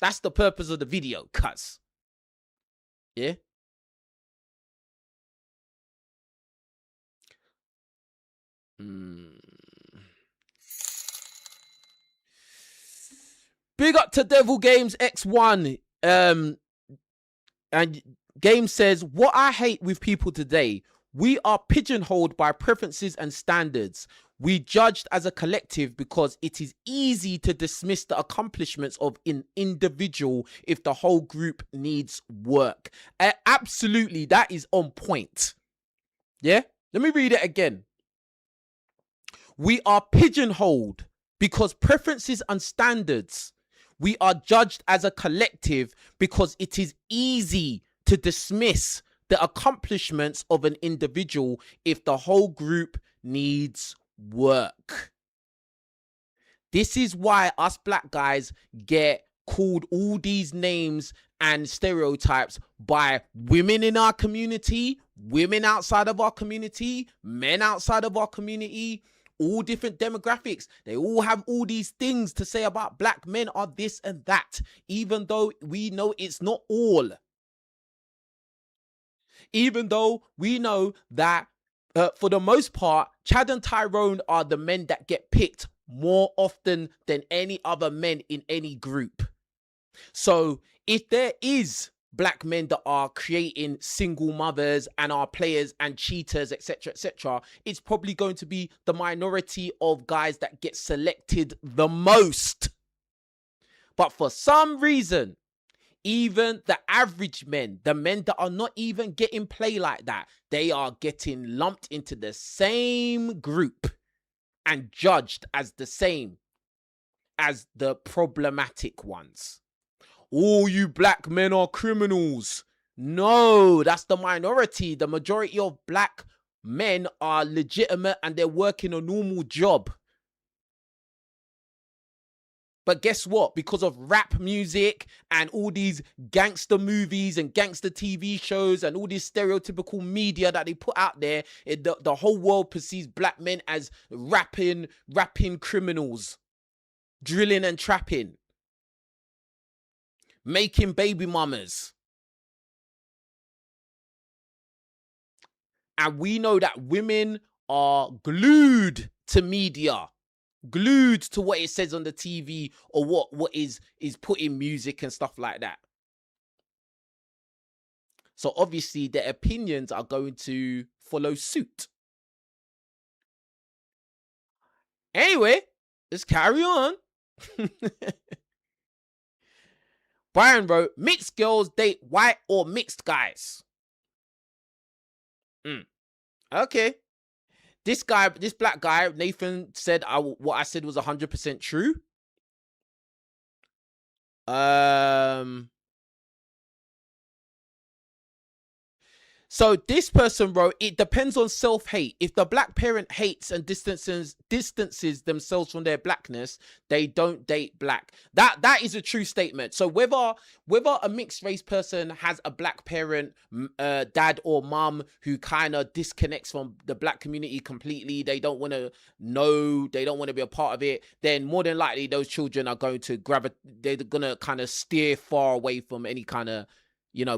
That's the purpose of the video, cuz. Yeah? Big up to Devil Games X1. And Game says, what I hate with people today, we are pigeonholed by preferences and standards. We judged as a collective because it is easy to dismiss the accomplishments of an individual if the whole group needs work. Absolutely, that is on point. Yeah? Let me read it again. We are pigeonholed because preferences and standards. We are judged as a collective because it is easy to dismiss the accomplishments of an individual if the whole group needs work. This is why us black guys get called all these names and stereotypes by women in our community, women outside of our community, men outside of our community, all different demographics. They all have all these things to say about black men are this and that, even though we know it's not all. Even though we know that for the most part, Chad and Tyrone are the men that get picked more often than any other men in any group. So if there is black men that are creating single mothers and are players and cheaters, etc., it's probably going to be the minority of guys that get selected the most. But for some reason, even the average men, the men that are not even getting play like that, they are getting lumped into the same group and judged as the same as the problematic ones. All you black men are criminals. No, that's the minority. The majority of black men are legitimate and they're working a normal job. But guess what? Because of rap music and all these gangster movies and gangster TV shows and all this stereotypical media that they put out there, the whole world perceives black men as rapping criminals, drilling and trapping, making baby mamas. And we know that women are glued to media, glued to what it says on the TV or what is put in music and stuff like that. So obviously their opinions are going to follow suit. Anyway, let's carry on. Brian wrote, mixed girls date white or mixed guys. Okay. This black guy, Nathan, said what I said was 100% true. So this person wrote, it depends on self-hate. If the black parent hates and distances themselves from their blackness, they don't date black. That is a true statement. So whether a mixed race person has a black parent, dad or mum, who kind of disconnects from the black community completely, they don't want to know, they don't want to be a part of it, then more than likely those children are going to they're going to kind of steer far away from any kind of,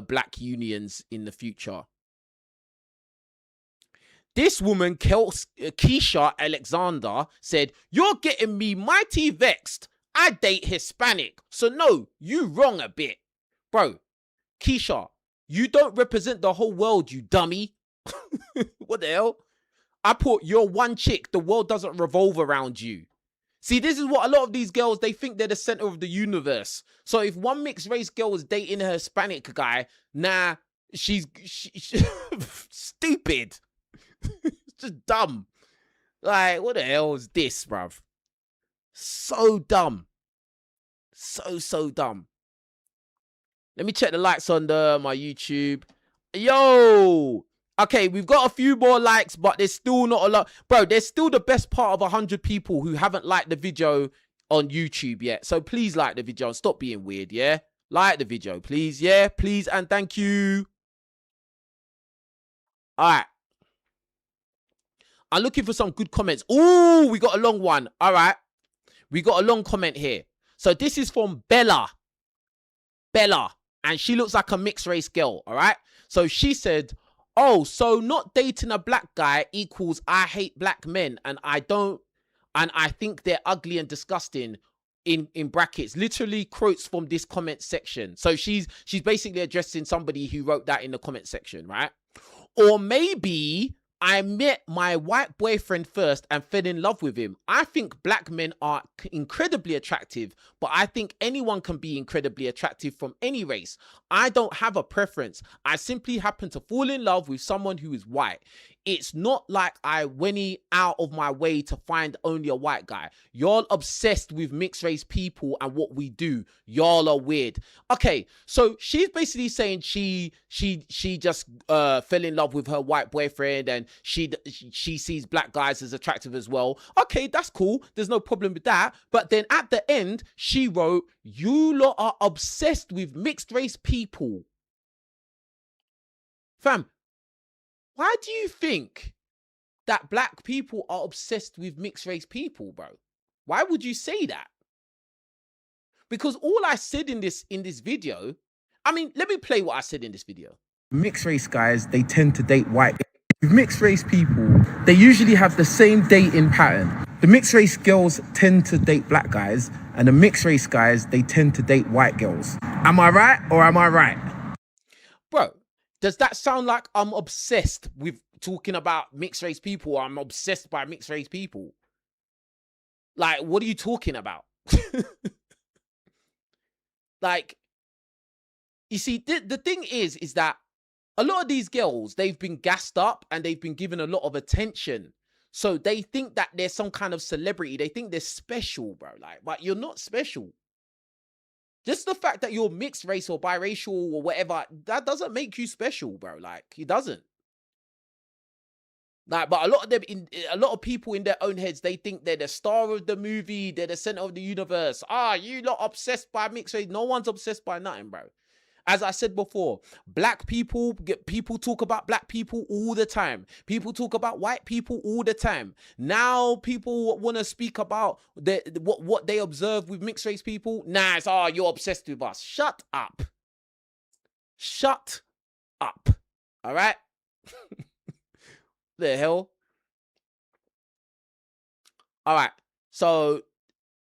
black unions in the future. This woman, Keisha Alexander, said, "You're getting me mighty vexed. I date Hispanic. So no, you wrong a bit." Bro, Keisha, you don't represent the whole world, you dummy. What the hell? I put, you're one chick. The world doesn't revolve around you. See, this is what a lot of these girls, they think they're the center of the universe. So if one mixed race girl is dating a Hispanic guy, nah, she's stupid. Just dumb. Like, what the hell is this, bruv? So dumb. So dumb. Let me check the likes on my YouTube. Yo! Okay, we've got a few more likes, but there's still not a lot. Bro, there's still the best part of 100 people who haven't liked the video on YouTube yet. So please like the video and stop being weird, yeah? Like the video, please, yeah? Please and thank you. All right. I'm looking for some good comments. Ooh, we got a long one. All right. We got a long comment here. So this is from Bella. And she looks like a mixed race girl, all right? So she said, "Oh, so not dating a black guy equals I hate black men and I think they're ugly and disgusting," in brackets, literally quotes from this comment section. So she's basically addressing somebody who wrote that in the comment section, right? Or maybe I met my white boyfriend first and fell in love with him. I think black men are incredibly attractive, but I think anyone can be incredibly attractive from any race. I don't have a preference. I simply happen to fall in love with someone who is white. It's not like I went out of my way to find only a white guy. Y'all obsessed with mixed race people and what we do. Y'all are weird. Okay, so she's basically saying she just fell in love with her white boyfriend and she sees black guys as attractive as well. Okay, that's cool. There's no problem with that. But then at the end, she wrote, "You lot are obsessed with mixed race people." Fam, why do you think that black people are obsessed with mixed race people, bro? Why would you say that? Because all I said in this video, I mean, let me play what I said in this video. Mixed race guys, they tend to date white. With mixed race people, they usually have the same dating pattern. The mixed race girls tend to date black guys, and the mixed race guys, they tend to date white girls. Am I right or am I right? Bro, does that sound like I'm obsessed with talking about mixed race people, or I'm obsessed by mixed race people? Like, what are you talking about? Like, you see, the thing is that a lot of these girls, they've been gassed up and they've been given a lot of attention. So they think that they're some kind of celebrity. They think they're special, bro. Like, but you're not special. Just the fact that you're mixed race or biracial or whatever, that doesn't make you special, bro. Like, it doesn't. Like, but a lot of people in their own heads, they think they're the star of the movie, they're the center of the universe. You lot obsessed by mixed race. No one's obsessed by nothing, bro. As I said before, black people talk about black people all the time. People talk about white people all the time. Now people want to speak about what they observe with mixed race people. Nah, it's, you're obsessed with us. Shut up. Shut up. All right? The hell? All right. So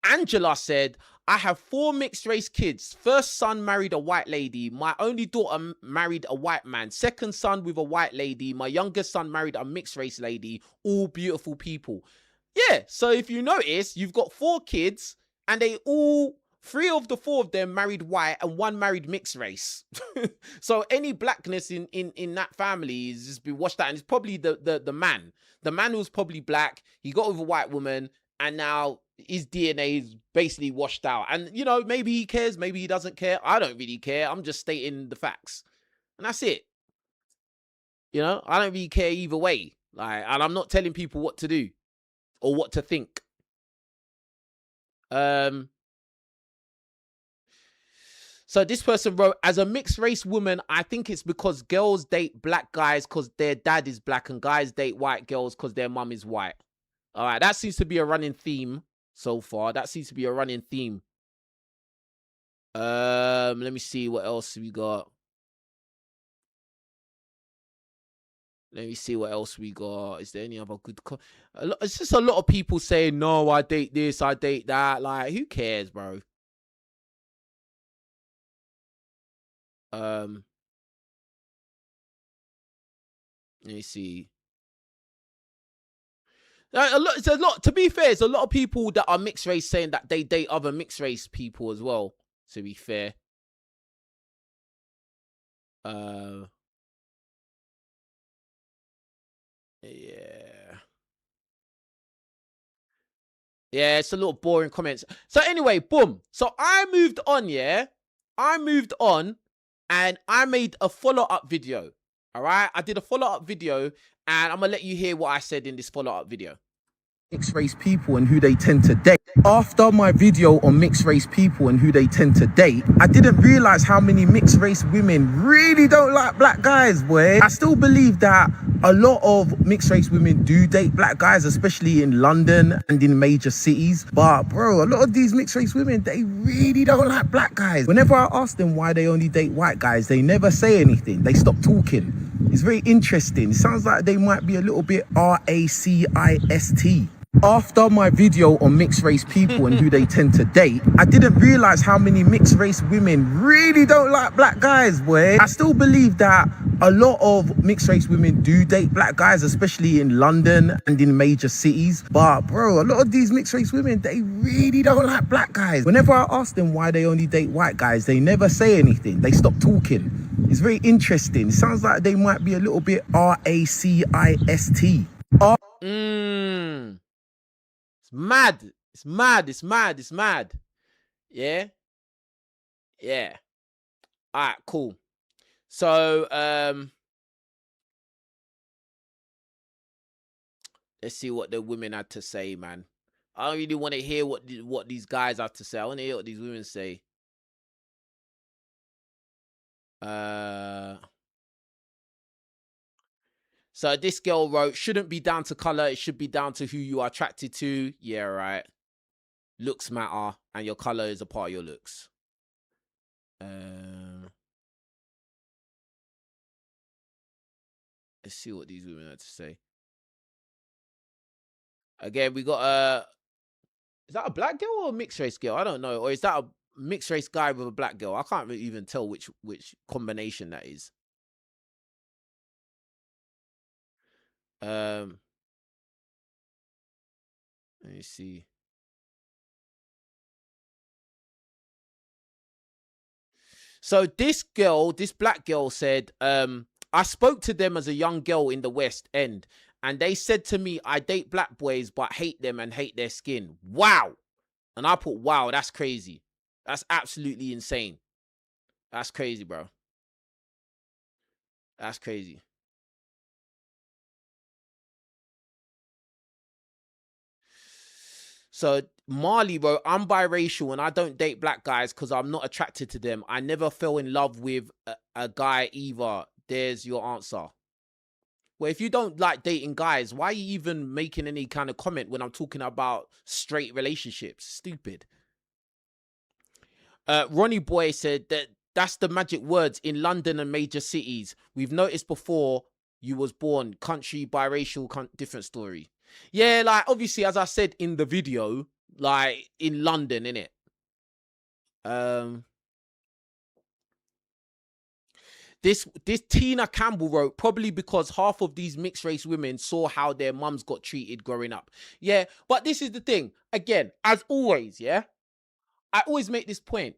Angela said, "I have 4 mixed race kids. First son married a white lady. My only daughter married a white man. Second son with a white lady. My youngest son married a mixed race lady. All beautiful people." Yeah, so if you notice, you've got 4 kids and 3 of the 4 of them married white and 1 married mixed race. So any blackness in that family is just been washed out. And it's probably the man. The man was probably black. He got with a white woman and now his DNA is basically washed out. And, maybe he cares, maybe he doesn't care. I don't really care. I'm just stating the facts. And that's it. I don't really care either way. Like, and I'm not telling people what to do or what to think. So this person wrote, "As a mixed race woman, I think it's because girls date black guys because their dad is black and guys date white girls because their mum is white." All right, that seems to be a running theme so far. Let me see what else we got. Let me see what else we got. Is there any other good? It's just a lot of people saying, "No, I date this, I date that." Like, who cares, bro? Um, let me see. It's a lot. To be fair, it's a lot of people that are mixed race saying that they date other mixed race people as well. To be fair, uh, yeah. Yeah, it's a little boring comments. So anyway, boom. So I moved on, yeah. I moved on and I made a follow-up video. All right. I did a follow-up video and I'm gonna let you hear what I said in this follow-up video. Mixed race people and who they tend to date. After my video on mixed race people and who they tend to date, I didn't realize how many mixed race women really don't like black guys, boy. I still believe that a lot of mixed race women do date black guys, especially in London and in major cities. But bro, a lot of these mixed race women, they really don't like black guys. Whenever I ask them why they only date white guys, they never say anything. They stop talking. It's very interesting. It sounds like they might be a little bit racist. After my video on mixed race people and who they tend to date, I didn't realize how many mixed race women really don't like black guys, boy. I still believe that a lot of mixed race women do date black guys, especially in London and in major cities. But bro, a lot of these mixed race women, they really don't like black guys. Whenever I ask them why they only date white guys, they never say anything. They stop talking. It's very interesting. It sounds like they might be a little bit racist. It's mad. It's mad. It's mad. It's mad. Yeah. Yeah. All right, cool. So, let's see what the women had to say, man. I don't really want to hear what these guys have to say. I want to hear what these women say. So this girl wrote, shouldn't be down to color. It should be down to who you are attracted to. Yeah, right. Looks matter, and your color is a part of your looks. Let's see what these women had to say. Again, we got is that a black girl or a mixed race girl? I don't know. Or is that a mixed race guy with a black girl? I can't really even tell which combination that is. Let me see. So this girl, this black girl said, I spoke to them as a young girl in the West End, and they said to me, I date black boys, but hate them and hate their skin. Wow. And I put, wow, that's crazy. That's absolutely insane. That's crazy, bro. That's crazy. So Marley wrote, I'm biracial and I don't date black guys because I'm not attracted to them. I never fell in love with a guy either. There's your answer. Well, if you don't like dating guys, why are you even making any kind of comment when I'm talking about straight relationships? Stupid. Ronnie Boy said that's the magic words in London and major cities. We've noticed before you was born. Country, biracial, different story. Yeah, like obviously, as I said in the video, like in London, innit? This Tina Campbell wrote, probably because half of these mixed race women saw how their mums got treated growing up. Yeah, but this is the thing. Again, as always, yeah, I always make this point.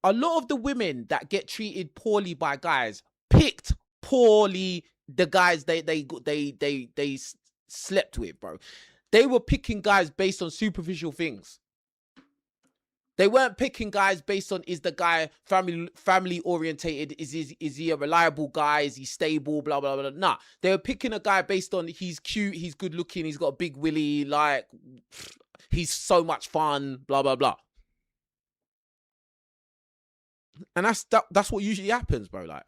A lot of the women that get treated poorly by guys picked poorly the guys they slept with, bro. They were picking guys based on superficial things. They weren't picking guys based on, is the guy family orientated? Is he a reliable guy? Is he stable? Blah blah blah. Nah, they were picking a guy based on he's cute, he's good looking, he's got a big willy, like he's so much fun. Blah blah blah. And that's what usually happens, bro. Like,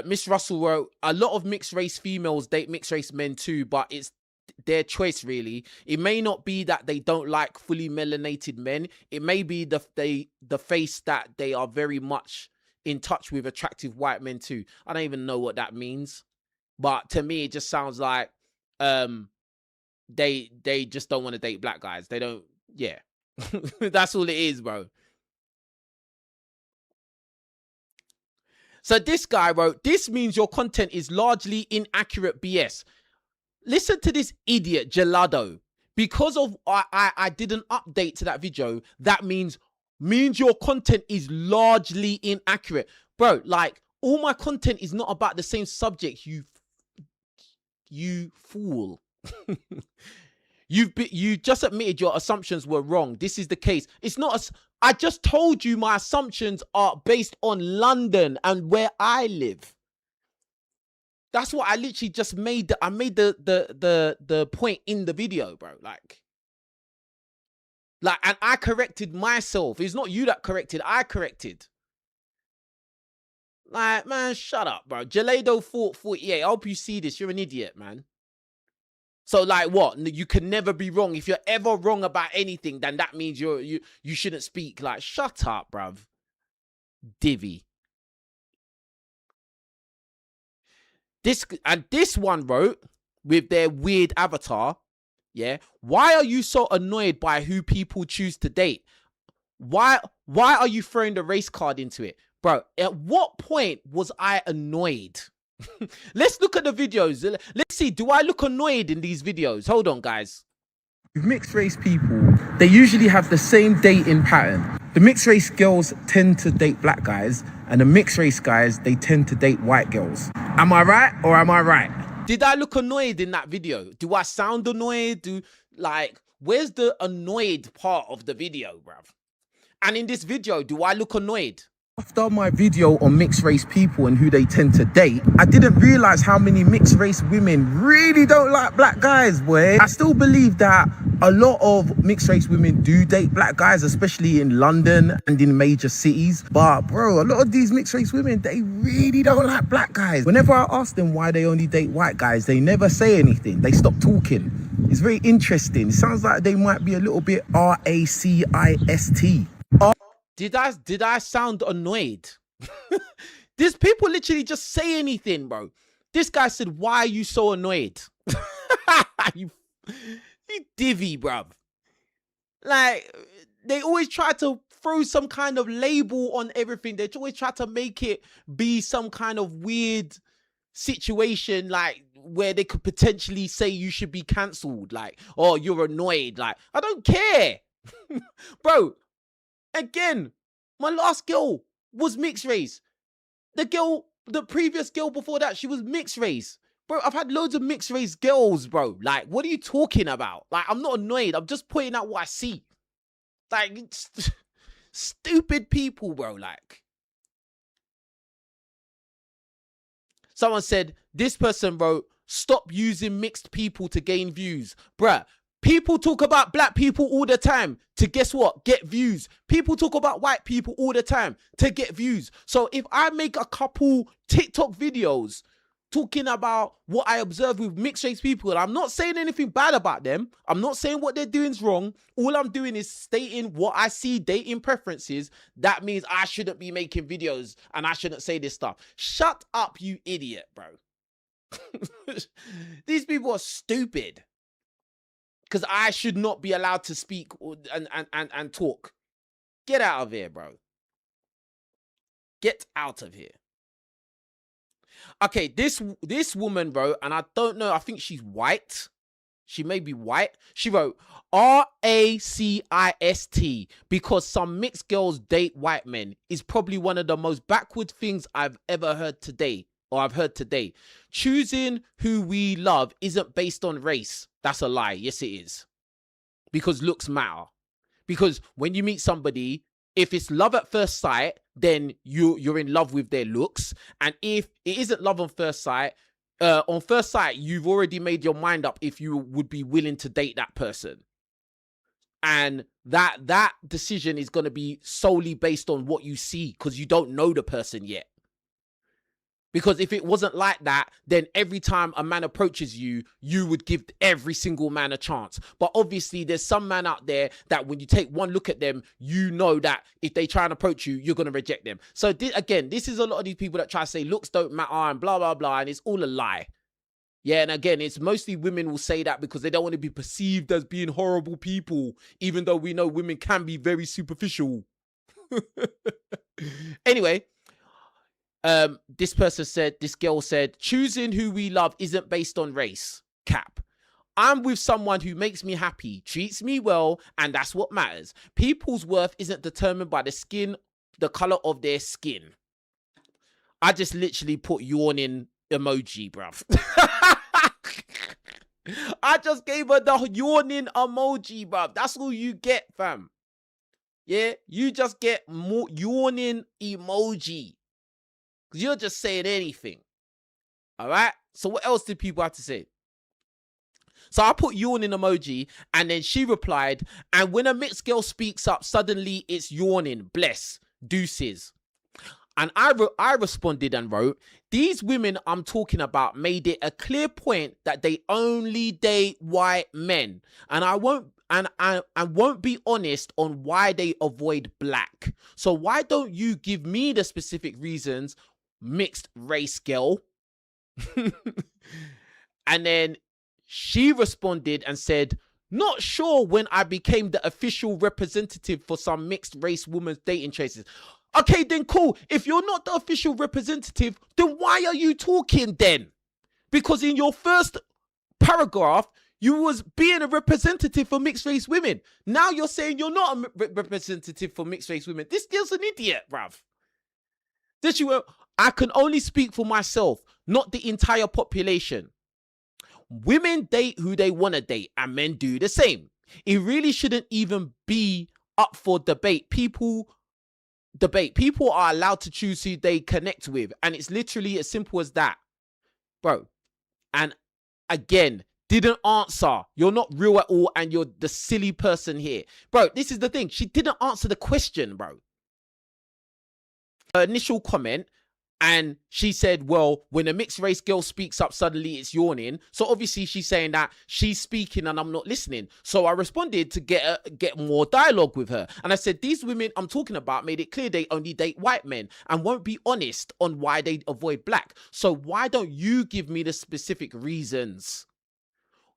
Miss Russell wrote, a lot of mixed race females date mixed race men too, but it's their choice, really. It may not be that they don't like fully melanated men. It may be the face that they are very much in touch with attractive white men too. I don't even know what that means, but to me it just sounds like they just don't want to date black guys. They don't. Yeah. That's all it is, bro. So this guy wrote, this means your content is largely inaccurate BS. Listen to this idiot Gelado. Because of I did an update to that video, that means your content is largely inaccurate. Bro, like, all my content is not about the same subject, you fool. You just admitted your assumptions were wrong. This is the case. It's not I just told you my assumptions are based on London and where I live. That's what I literally just made. I made the point in the video, bro. Like, and I corrected myself. It's not you that corrected. I corrected. Like, man, shut up, bro. Gelado 48. I hope you see this. You're an idiot, man. So, like, what? You can never be wrong. If you're ever wrong about anything, then that means you shouldn't speak. Like, shut up, bruv. Divvy. This one wrote with their weird avatar. Yeah. Why are you so annoyed by who people choose to date? Why are you throwing the race card into it? Bro, at what point was I annoyed? Let's look at the videos. Let's see. Do I look annoyed in these videos? Hold on, guys. With mixed race people, they usually have the same dating pattern. The mixed race girls tend to date black guys, and the mixed race guys, they tend to date white girls. Am I right or am I right? Did I look annoyed in that video? Do I sound annoyed? Where's the annoyed part of the video, bruv? And in this video, do I look annoyed? After my video on mixed race people and who they tend to date, I didn't realize how many mixed race women really don't like black guys, boy. I still believe that a lot of mixed race women do date black guys, especially in London and in major cities. But bro, a lot of these mixed race women, they really don't like black guys. Whenever I ask them why they only date white guys, they never say anything. They stop talking. It's very interesting. It sounds like they might be a little bit racist. Did I sound annoyed? These people literally just say anything, bro. This guy said, why are you so annoyed? you divvy, bro. Like, they always try to throw some kind of label on everything. They always try to make it be some kind of weird situation, like, where they could potentially say you should be cancelled. Like, oh, you're annoyed. Like, I don't care. Bro. Again, my last girl was mixed race. The previous girl before that, she was mixed race. Bro, I've had loads of mixed race girls, bro. Like, what are you talking about? Like, I'm not annoyed. I'm just pointing out what I see. Like, stupid people, bro. Like, someone said, this person wrote, stop using mixed people to gain views. Bruh, people talk about black people all the time to, guess what? Get views. People talk about white people all the time to get views. So if I make a couple TikTok videos talking about what I observe with mixed race people, and I'm not saying anything bad about them. I'm not saying what they're doing is wrong. All I'm doing is stating what I see, dating preferences. That means I shouldn't be making videos and I shouldn't say this stuff. Shut up, you idiot, bro. These people are stupid. Because I should not be allowed to speak and talk. Get out of here, bro. Get out of here. Okay, this woman wrote, and I don't know, I think she's white. She may be white. She wrote, racist, because some mixed girls date white men is probably one of the most backward things I've ever heard today. Or I've heard today. Choosing who we love isn't based on race. That's a lie. Yes, it is. Because looks matter. Because when you meet somebody, if it's love at first sight, then you're in love with their looks. And if it isn't love on first sight, you've already made your mind up if you would be willing to date that person. And that decision is going to be solely based on what you see, because you don't know the person yet. Because if it wasn't like that, then every time a man approaches you, you would give every single man a chance. But obviously, there's some man out there that when you take one look at them, you know that if they try and approach you, you're going to reject them. So again, this is a lot of these people that try to say looks don't matter and blah, blah, blah. And it's all a lie. Yeah, and again, it's mostly women will say that because they don't want to be perceived as being horrible people, even though we know women can be very superficial. Anyway, this girl said, choosing who we love isn't based on race. Cap. I'm with someone who makes me happy, treats me well, and that's what matters. People's worth isn't determined by the color of their skin. I just literally put yawning emoji, bruv. I just gave her the yawning emoji, bruv. That's all you get, fam. Yeah, you just get more yawning emoji. Because you're just saying anything. All right? So what else did people have to say? So I put yawning emoji, and then she replied, and when a mixed girl speaks up, suddenly it's yawning. Bless. Deuces. And I responded and wrote, these women I'm talking about made it a clear point that they only date white men. And I won't be honest on why they avoid black. So why don't you give me the specific reasons, mixed race girl? And then she responded and said, not sure when I became the official representative for some mixed race women's dating choices. Okay, then cool. If you're not the official representative, then why are you talking then? Because in your first paragraph, you was being a representative for mixed race women. Now you're saying you're not a representative for mixed race women. This girl's an idiot, bruv. Then she went, I can only speak for myself, not the entire population. Women date who they want to date, and men do the same. It really shouldn't even be up for debate. People are allowed to choose who they connect with, and it's literally as simple as that, bro. And again, didn't answer. You're not real at all, and you're the silly person here, bro. This is the thing. She didn't answer the question, bro. Her initial comment, and she said, well, when a mixed race girl speaks up, suddenly it's yawning. So obviously she's saying that she's speaking and I'm not listening. So I responded to get more dialogue with her. And I said, these women I'm talking about made it clear they only date white men and won't be honest on why they avoid black. So why don't you give me the specific reasons?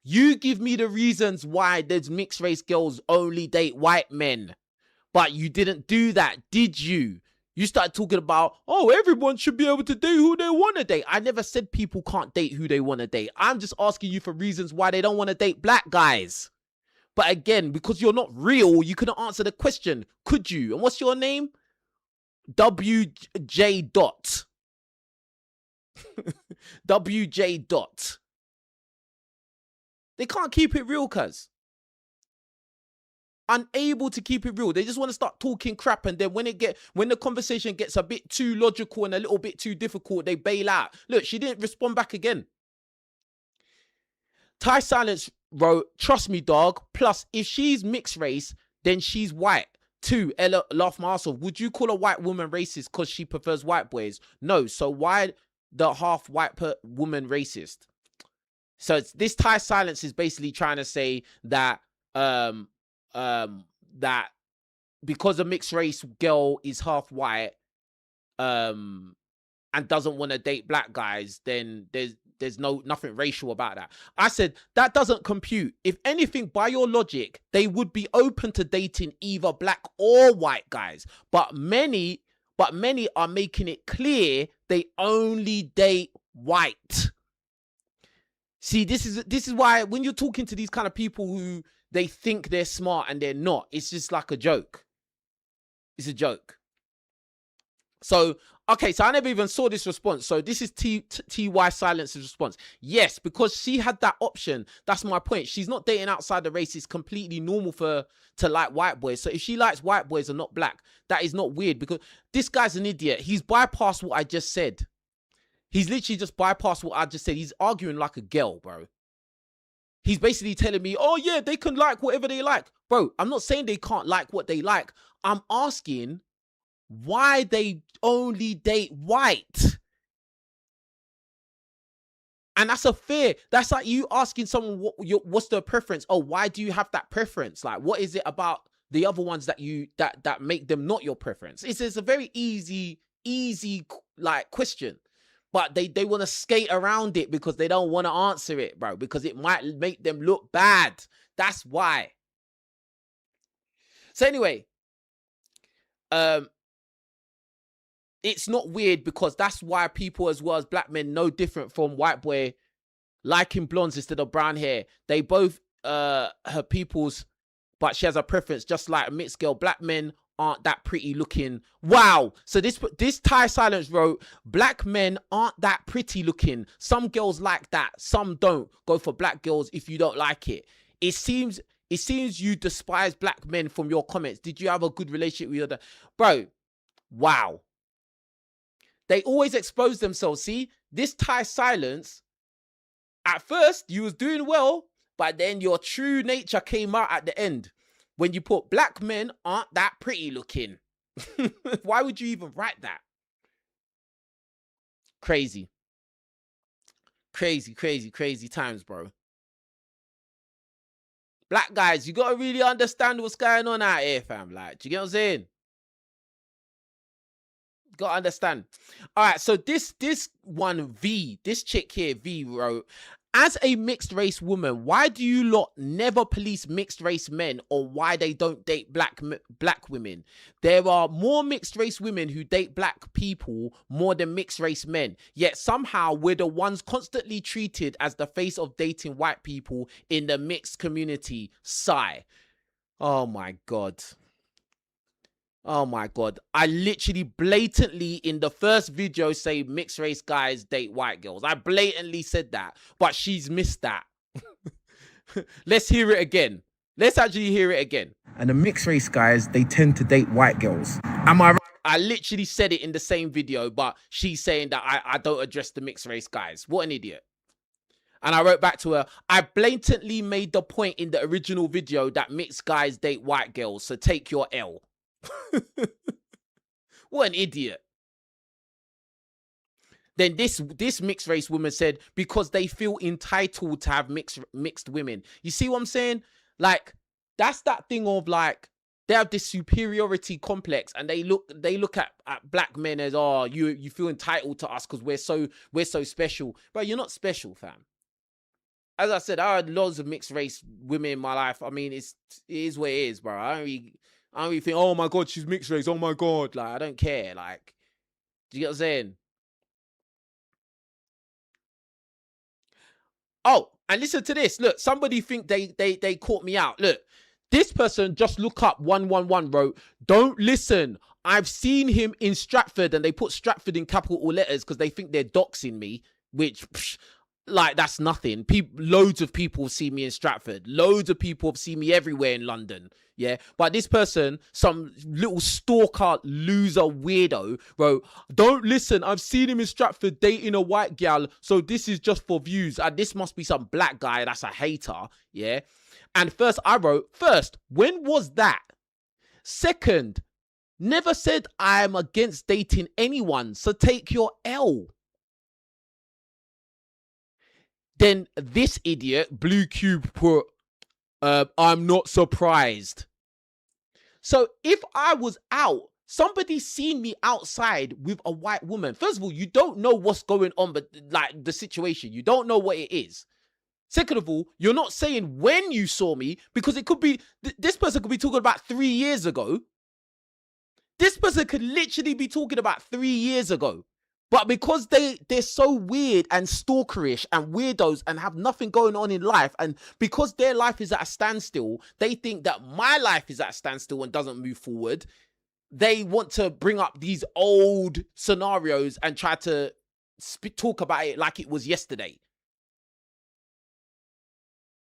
You give me the reasons why those mixed race girls only date white men. But you didn't do that, did you? You started talking about, oh, everyone should be able to date who they want to date. I never said people can't date who they want to date. I'm just asking you for reasons why they don't want to date black guys. But again, because you're not real, you couldn't answer the question, could you? And what's your name? WJ Dot. WJ Dot. They can't keep it real, cuz. Unable to keep it real. They just want to start talking crap, and then when the conversation gets a bit too logical and a little bit too difficult, they bail out. Look, she didn't respond back again. Ty Silence wrote, trust me, dog. Plus, if she's mixed race, then she's white. 2, Ella laughed my ass off. Would you call a white woman racist because she prefers white boys? No. So why the half white woman racist? So this Ty Silence is basically trying to say that that because a mixed race girl is half white and doesn't want to date black guys, then there's nothing racial about that. I said that doesn't compute. If anything, by your logic, they would be open to dating either black or white guys, but many are making it clear they only date white. See, this is why when you're talking to these kind of people who they think they're smart and they're not, it's just like a joke. It's a joke. So, okay, so I never even saw this response. So this is TY Silence's response. Yes, because she had that option. That's my point. She's not dating outside the race. It's completely normal for her to like white boys. So if she likes white boys and not black, that is not weird, because this guy's an idiot. He's bypassed what I just said. He's literally just bypassed what I just said. He's arguing like a girl, bro. He's basically telling me, oh yeah, they can like whatever they like. Bro, I'm not saying they can't like what they like. I'm asking why they only date white. And that's a fear. That's like you asking someone what's their preference. Oh, why do you have that preference? Like, what is it about the other ones that you that make them not your preference? It's a very easy like question, but they want to skate around it because they don't want to answer it, bro, because it might make them look bad. That's why. So anyway, um, it's not weird because that's why people as well as black men, no different from white boy liking blondes instead of brown hair. They both her people's, but she has a preference, just like a mixed girl. Black men aren't that pretty looking. Wow. So this Thai Silence wrote, black men aren't that pretty looking. Some girls like that, some don't. Go for black girls if you don't like it. It seems you despise black men from your comments. Did you have a good relationship with your dad? Bro, wow. They always expose themselves. See, this Thai Silence, at first you was doing well, but then your true nature came out at the end when you put black men aren't that pretty looking. Why would you even write that? Crazy times, bro. Black guys, you gotta really understand what's going on out here, fam. Like, do you get what I'm saying? Gotta understand. All right, so this one, this chick here, V, wrote, as a mixed race woman, why do you lot never police mixed race men, or why they don't date black women? There are more mixed race women who date black people more than mixed race men, yet somehow we're the ones constantly treated as the face of dating white people in the mixed community. Sigh. Oh my god. Oh my god. I literally blatantly in the first video say mixed race guys date white girls. I blatantly said that, but she's missed that. Let's hear it again. Let's actually hear it again. And the mixed race guys, they tend to date white girls. Am I right? I literally said it in the same video, but she's saying that I don't address the mixed race guys. What an idiot. And I wrote back to her, I blatantly made the point in the original video that mixed guys date white girls, so take your L. What an idiot. Then this mixed race woman said, because they feel entitled to have mixed women. You see what I'm saying? Like, that's that thing of like, they have this superiority complex, and they look at black men as, oh, you feel entitled to us because we're so special. But you're not special, fam. As I said, I had loads of mixed race women in my life. I mean, it is what it is, bro. I don't really think, oh my god, she's mixed race. Oh my god, like, I don't care. Like, do you get what I'm saying? Oh, and listen to this. Look, somebody think they caught me out. Look, this person just look up 111 wrote, don't listen. I've seen him in Stratford, and they put Stratford in capital letters because they think they're doxing me, which like, that's nothing. Loads of people see me in Stratford. Loads of people have seen me everywhere in London. Yeah. But this person, some little stalker loser weirdo, wrote, don't listen. I've seen him in Stratford dating a white gal. So this is just for views. And this must be some black guy that's a hater. Yeah. And first I wrote, when was that? Second, never said I'm against dating anyone. So take your L. Then this idiot, Blue Cube, put, I'm not surprised. So if I was out, somebody seen me outside with a white woman. First of all, you don't know what's going on, but like the situation, you don't know what it is. Second of all, you're not saying when you saw me, because it could be, this person could be talking about 3 years ago. This person could literally be talking about 3 years ago. But because they're so weird and stalkerish and weirdos and have nothing going on in life, and because their life is at a standstill, they think that my life is at a standstill and doesn't move forward. They want to bring up these old scenarios and try to talk about it like it was yesterday.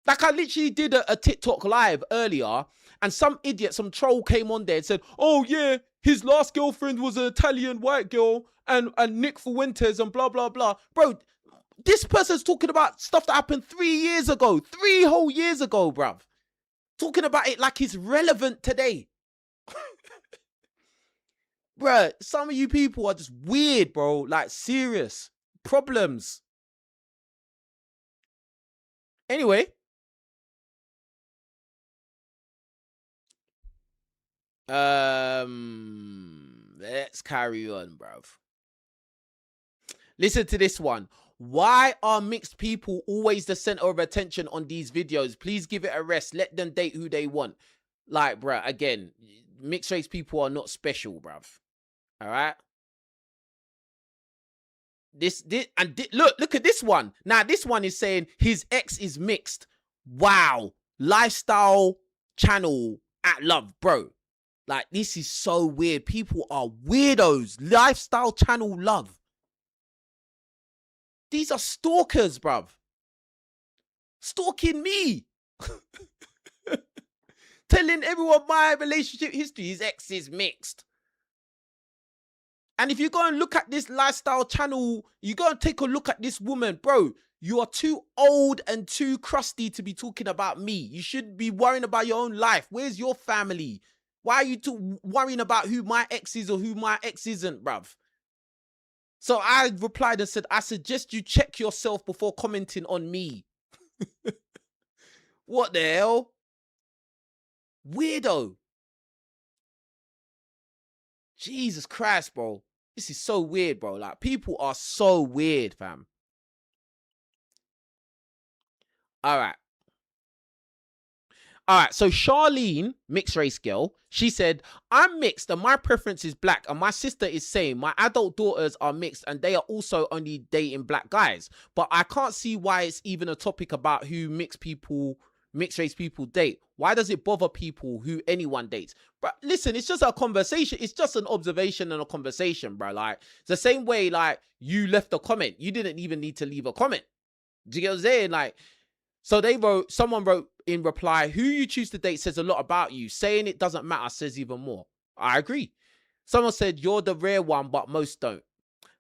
Like, I literally did a TikTok live earlier, and some idiot, some troll came on there and said, oh yeah, his last girlfriend was an Italian white girl, and Nick Fuentes and blah, blah, blah. Bro, this person's talking about stuff that happened 3 years ago. 3 whole years ago, bruv. Talking about it like it's relevant today. Bruh, some of you people are just weird, bro. Like, serious problems. Anyway, let's carry on, bruv. Listen to this one. Why are mixed people always the center of attention on these videos? Please give it a rest. Let them date who they want. Like, bruh, again, mixed race people are not special, bruv. All right. Look at this one. Now, this one is saying his ex is mixed. Wow. Lifestyle channel at love, bro. Like, this is so weird. People are weirdos. Lifestyle channel love. These are stalkers, bruv. Stalking me. Telling everyone my relationship history. His ex is mixed. And if you go and look at this lifestyle channel, you go and take a look at this woman, bro. You are too old and too crusty to be talking about me. You should be worrying about your own life. Where's your family? Why are you worrying about who my ex is or who my ex isn't, bruv? So I replied and said, I suggest you check yourself before commenting on me. What the hell? Weirdo. Jesus Christ, bro. This is so weird, bro. Like, people are so weird, fam. All right. All right, so Charlene, mixed race girl, she said, I'm mixed and my preference is black and my sister is same. My adult daughters are mixed and they are also only dating black guys. But I can't see why it's even a topic about who mixed race people date. Why does it bother people who anyone dates? But listen, it's just a conversation. It's just an observation and a conversation, bro. Like, it's the same way, like, you left a comment. You didn't even need to leave a comment. Do you get what I'm saying? Like, so someone wrote in reply, who you choose to date says a lot about you. Saying it doesn't matter says even more. I agree. Someone said, you're the rare one, but most don't.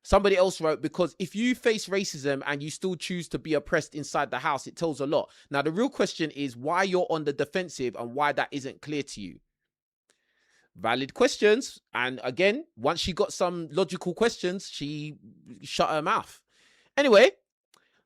Somebody else wrote, because if you face racism and you still choose to be oppressed inside the house, it tells a lot. Now, the real question is why you're on the defensive and why that isn't clear to you. Valid questions. And again, once she got some logical questions, she shut her mouth. Anyway,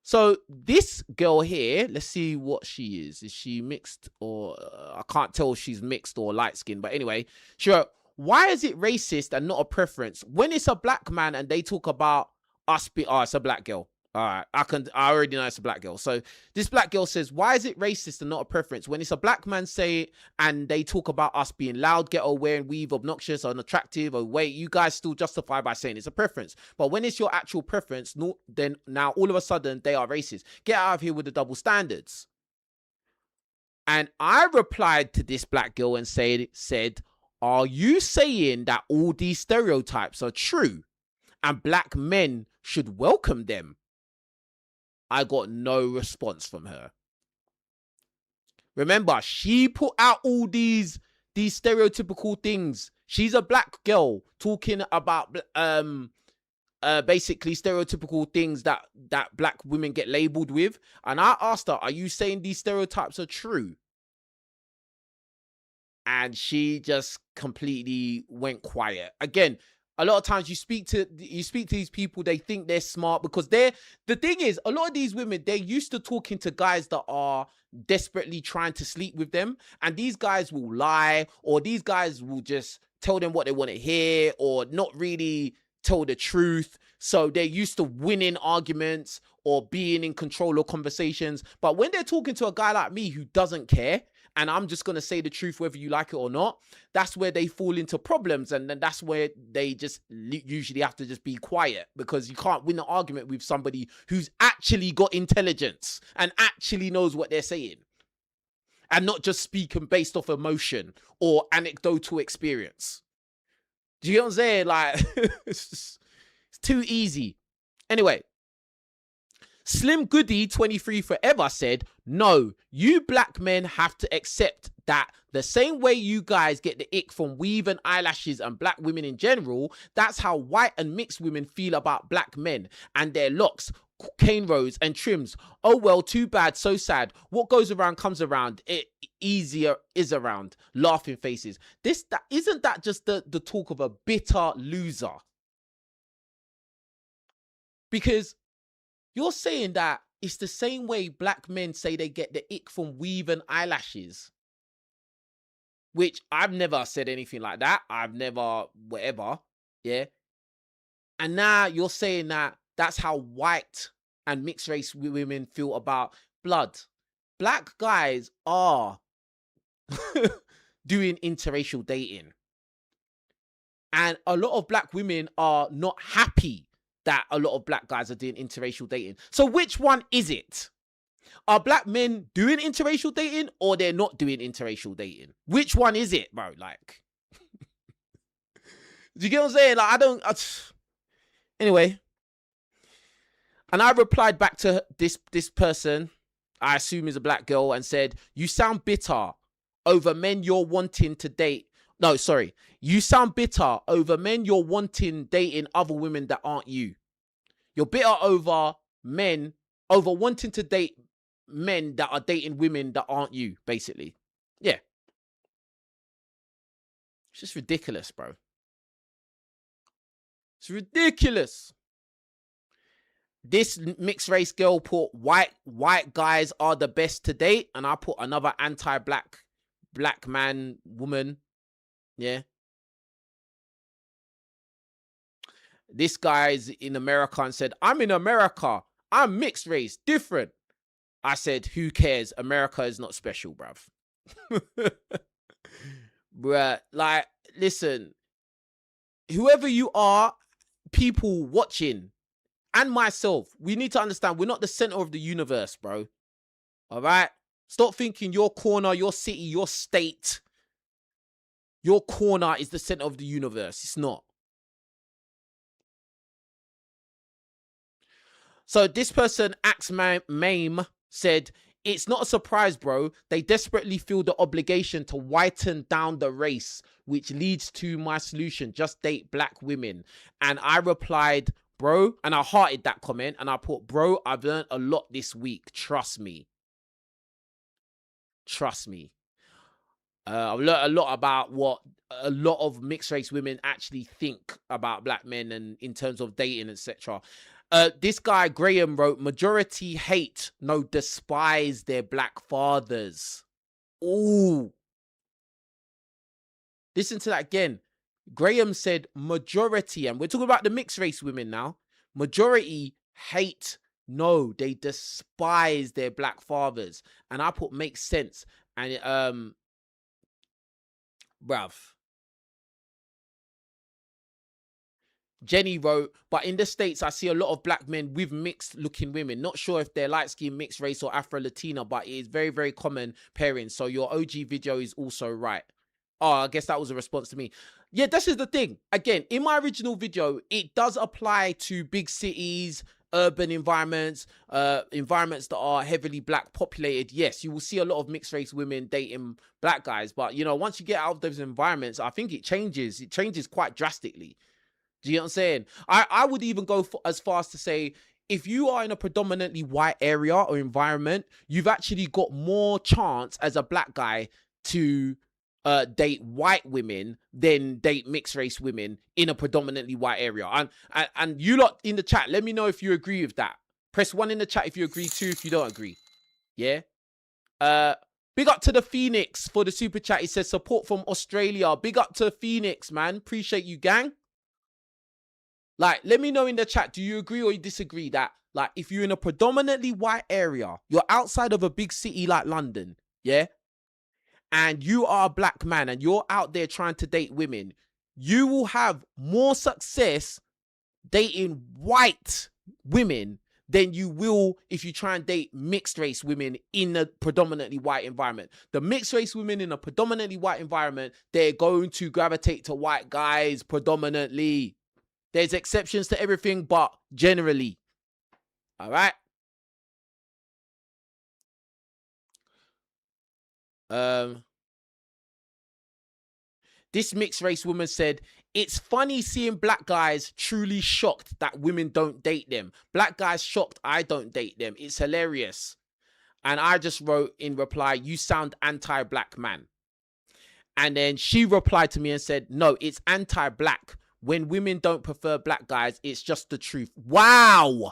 so this girl here, let's see what she is. Is she mixed or I can't tell if she's mixed or light skinned. But anyway, she wrote, why is it racist and not a preference when it's a black man and they talk about us it's a black girl. All right, I already know it's a black girl. So this black girl says, why is it racist and not a preference when it's a black man say it and they talk about us being loud, ghetto, wearing weave, obnoxious, unattractive, or wait, you guys still justify by saying it's a preference. But when it's your actual preference, then now all of a sudden they are racist. Get out of here with the double standards. And I replied to this black girl and said, are you saying that all these stereotypes are true and black men should welcome them? I got no response from her. Remember, she put out all these stereotypical things. She's a black girl talking about basically stereotypical things that black women get labeled with. And I asked her, are you saying these stereotypes are true? And she just completely went quiet. Again, a lot of times you speak to these people, they think they're smart because the thing is, a lot of these women, they're used to talking to guys that are desperately trying to sleep with them. And these guys will lie, or these guys will just tell them what they want to hear, or not really tell the truth. So they're used to winning arguments or being in control of conversations. But when they're talking to a guy like me who doesn't care, and I'm just going to say the truth whether you like it or not, that's where they fall into problems. And then that's where they just usually have to just be quiet, because you can't win an argument with somebody who's actually got intelligence and actually knows what they're saying, and not just speaking based off emotion or anecdotal experience. Do you know what I'm saying? Like, it's too easy. Anyway, Slim Goody 23 Forever said, no, you black men have to accept that the same way you guys get the ick from weave and eyelashes and black women in general, that's how white and mixed women feel about black men and their locks, cane rows and trims. Oh well, too bad, so sad. What goes around comes around. It easier is around. Laughing faces. Isn't that just the talk of a bitter loser? Because you're saying that it's the same way black men say they get the ick from weaving eyelashes, which I've never said anything like that. I've never, whatever. Yeah. And now you're saying that that's how white and mixed race women feel about blood. Black guys are doing interracial dating. And a lot of black women are not happy that a lot of black guys are doing interracial dating. So which one is it? Are black men doing interracial dating or they're not doing interracial dating? Which one is it, bro? Like, do you get what I'm saying? Like, anyway. And I replied back to this person, I assume is a black girl, and said, you sound bitter over men you're wanting to date. No, sorry. You sound bitter over men you're wanting dating other women that aren't you. You're bitter over wanting to date men that are dating women that aren't you, basically. Yeah. It's just ridiculous, bro. It's ridiculous. This mixed race girl put white guys are the best to date, and I put another anti-black man woman. Yeah. This guy's in America and said, I'm in America. I'm mixed race, different. I said, who cares? America is not special, bruv. Bruh, like, listen, whoever you are, people watching, and myself, we need to understand we're not the center of the universe, bro. All right? Stop thinking your corner, your city, your state, your corner is the center of the universe. It's not. So this person, Axe Mame, said, it's not a surprise, bro. They desperately feel the obligation to whiten down the race, which leads to my solution. Just date black women. And I replied, bro, and I hearted that comment, and I put, bro, I've learned a lot this week. Trust me. Trust me. I've learned a lot about what a lot of mixed race women actually think about black men and in terms of dating, etc. This guy, Graham, wrote, majority hate, no, despise their black fathers. Ooh. Listen to that again. Graham said majority, and we're talking about the mixed race women now. Majority hate, no, they despise their black fathers. And I put makes sense. And bruv. Jenny wrote, but in the States, I see a lot of black men with mixed looking women. Not sure if they're light skin, mixed race or Afro-Latina, but it is very, very common pairing. So your OG video is also right. Oh, I guess that was a response to me. Yeah, this is the thing. Again, in my original video, it does apply to big cities, urban environments, environments that are heavily black populated. Yes, you will see a lot of mixed race women dating black guys. But, you know, once you get out of those environments, I think it changes. It changes quite drastically. Do you know what I'm saying? I would even go as far as to say, if you are in a predominantly white area or environment, you've actually got more chance as a black guy to date white women than date mixed race women in a predominantly white area. And you lot in the chat, let me know if you agree with that. Press 1 in the chat if you agree, 2 if you don't agree. Yeah. Big up to the Phoenix for the super chat. He says support from Australia. Big up to Phoenix, man. Appreciate you, gang. Like, let me know in the chat, do you agree or you disagree that, like, if you're in a predominantly white area, you're outside of a big city like London, yeah, and you are a black man and you're out there trying to date women, you will have more success dating white women than you will if you try and date mixed race women in a predominantly white environment. The mixed race women in a predominantly white environment, they're going to gravitate to white guys predominantly. There's exceptions to everything, but generally. All right. This mixed race woman said, it's funny seeing black guys truly shocked that women don't date them. Black guys shocked I don't date them. It's hilarious. And I just wrote in reply, you sound anti-black man. And then she replied to me and said, no, it's anti-black. When women don't prefer black guys, it's just the truth. Wow.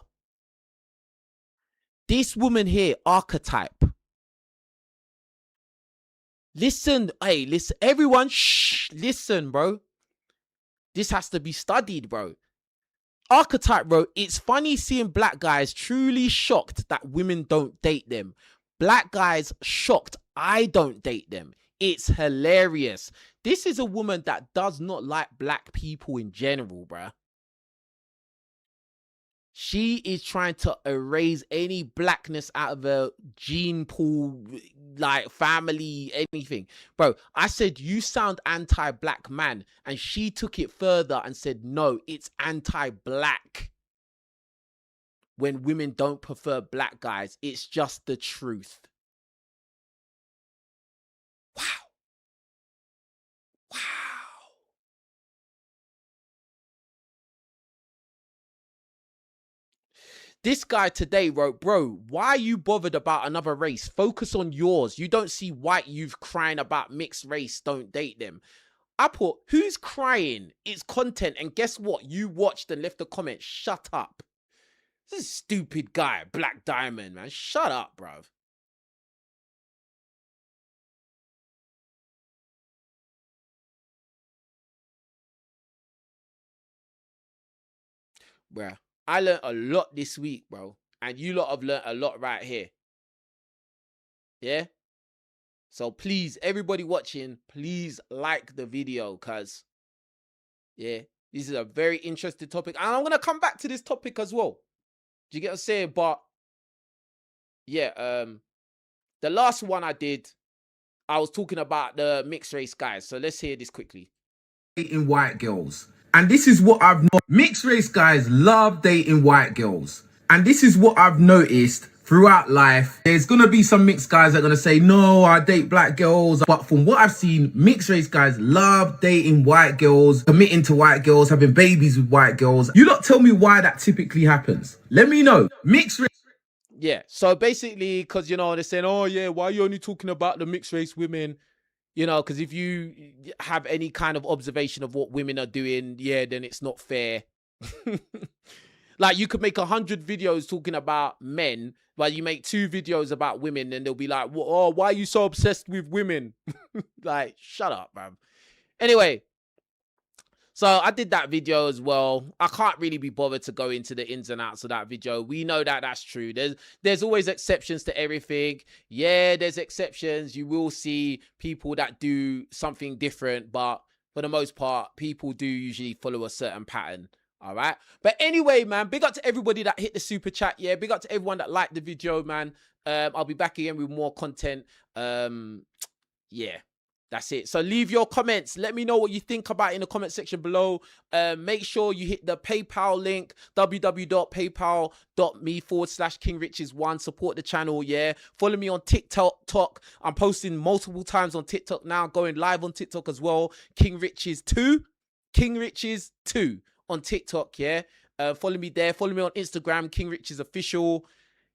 This woman here, archetype. Listen, hey, listen, everyone, shh, listen, bro. This has to be studied, bro. Archetype, bro. It's funny seeing black guys truly shocked that women don't date them. Black guys shocked I don't date them. It's hilarious. This is a woman that does not like black people in general, bruh. She is trying to erase any blackness out of her gene pool, like family, anything. Bro, I said, you sound anti-black man. And she took it further and said, no, it's anti-black. When women don't prefer black guys, it's just the truth. Wow. Wow. This guy today wrote, bro, why are you bothered about another race? Focus on yours. You don't see white youth crying about mixed race. Don't date them. I put, who's crying? It's content. And guess what? You watched and left a comment. Shut up. This is a stupid guy. Black Diamond, man. Shut up, bruv. Bruh, I learned a lot this week, bro. And you lot have learned a lot right here. Yeah? So please, everybody watching, please like the video, cuz, yeah, this is a very interesting topic. And I'm going to come back to this topic as well. Do you get what I'm saying? But, yeah, the last one I did, I was talking about the mixed race guys. So let's hear this quickly. Dating white girls. And this is what I've noticed. Mixed race guys love dating white girls. And this is what I've noticed throughout life. There's going to be some mixed guys that are going to say, no, I date black girls. But from what I've seen, mixed race guys love dating white girls, committing to white girls, having babies with white girls. You lot tell me why that typically happens. Let me know. Mixed race. Yeah. So basically, because, you know, they're saying, oh, yeah, why are you only talking about the mixed race women? You know, because if you have any kind of observation of what women are doing, yeah, then it's not fair. Like, you could make 100 videos talking about men, but you make 2 videos about women, and they'll be like, oh, why are you so obsessed with women? Like, shut up, man. Anyway, so I did that video as well. I can't really be bothered to go into the ins and outs of that video. We know that that's true. There's always exceptions to everything. Yeah, there's exceptions. You will see people that do something different, but for the most part, people do usually follow a certain pattern. All right. But anyway, man, big up to everybody that hit the super chat. Yeah, big up to everyone that liked the video, man. I'll be back again with more content. Yeah. That's it. So leave your comments. Let me know what you think about it in the comment section below. Make sure you hit the PayPal link, www.paypal.me/KingRiches1. Support the channel, yeah. Follow me on TikTok. I'm posting multiple times on TikTok now, going live on TikTok as well. King Riches 2 on TikTok, yeah. Follow me there. Follow me on Instagram, King Riches Official.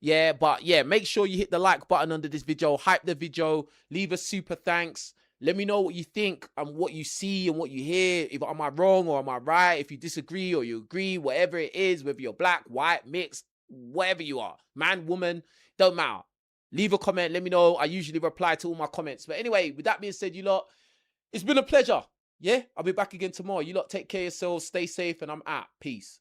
Yeah, but yeah, make sure you hit the like button under this video. Hype the video. Leave a super thanks. Let me know what you think and what you see and what you hear. If am I wrong or am I right? If you disagree or you agree, whatever it is, whether you're black, white, mixed, whatever you are, man, woman, don't matter. Leave a comment. Let me know. I usually reply to all my comments. But anyway, with that being said, you lot, it's been a pleasure. Yeah, I'll be back again tomorrow. You lot take care of yourselves, stay safe, and I'm out. Peace.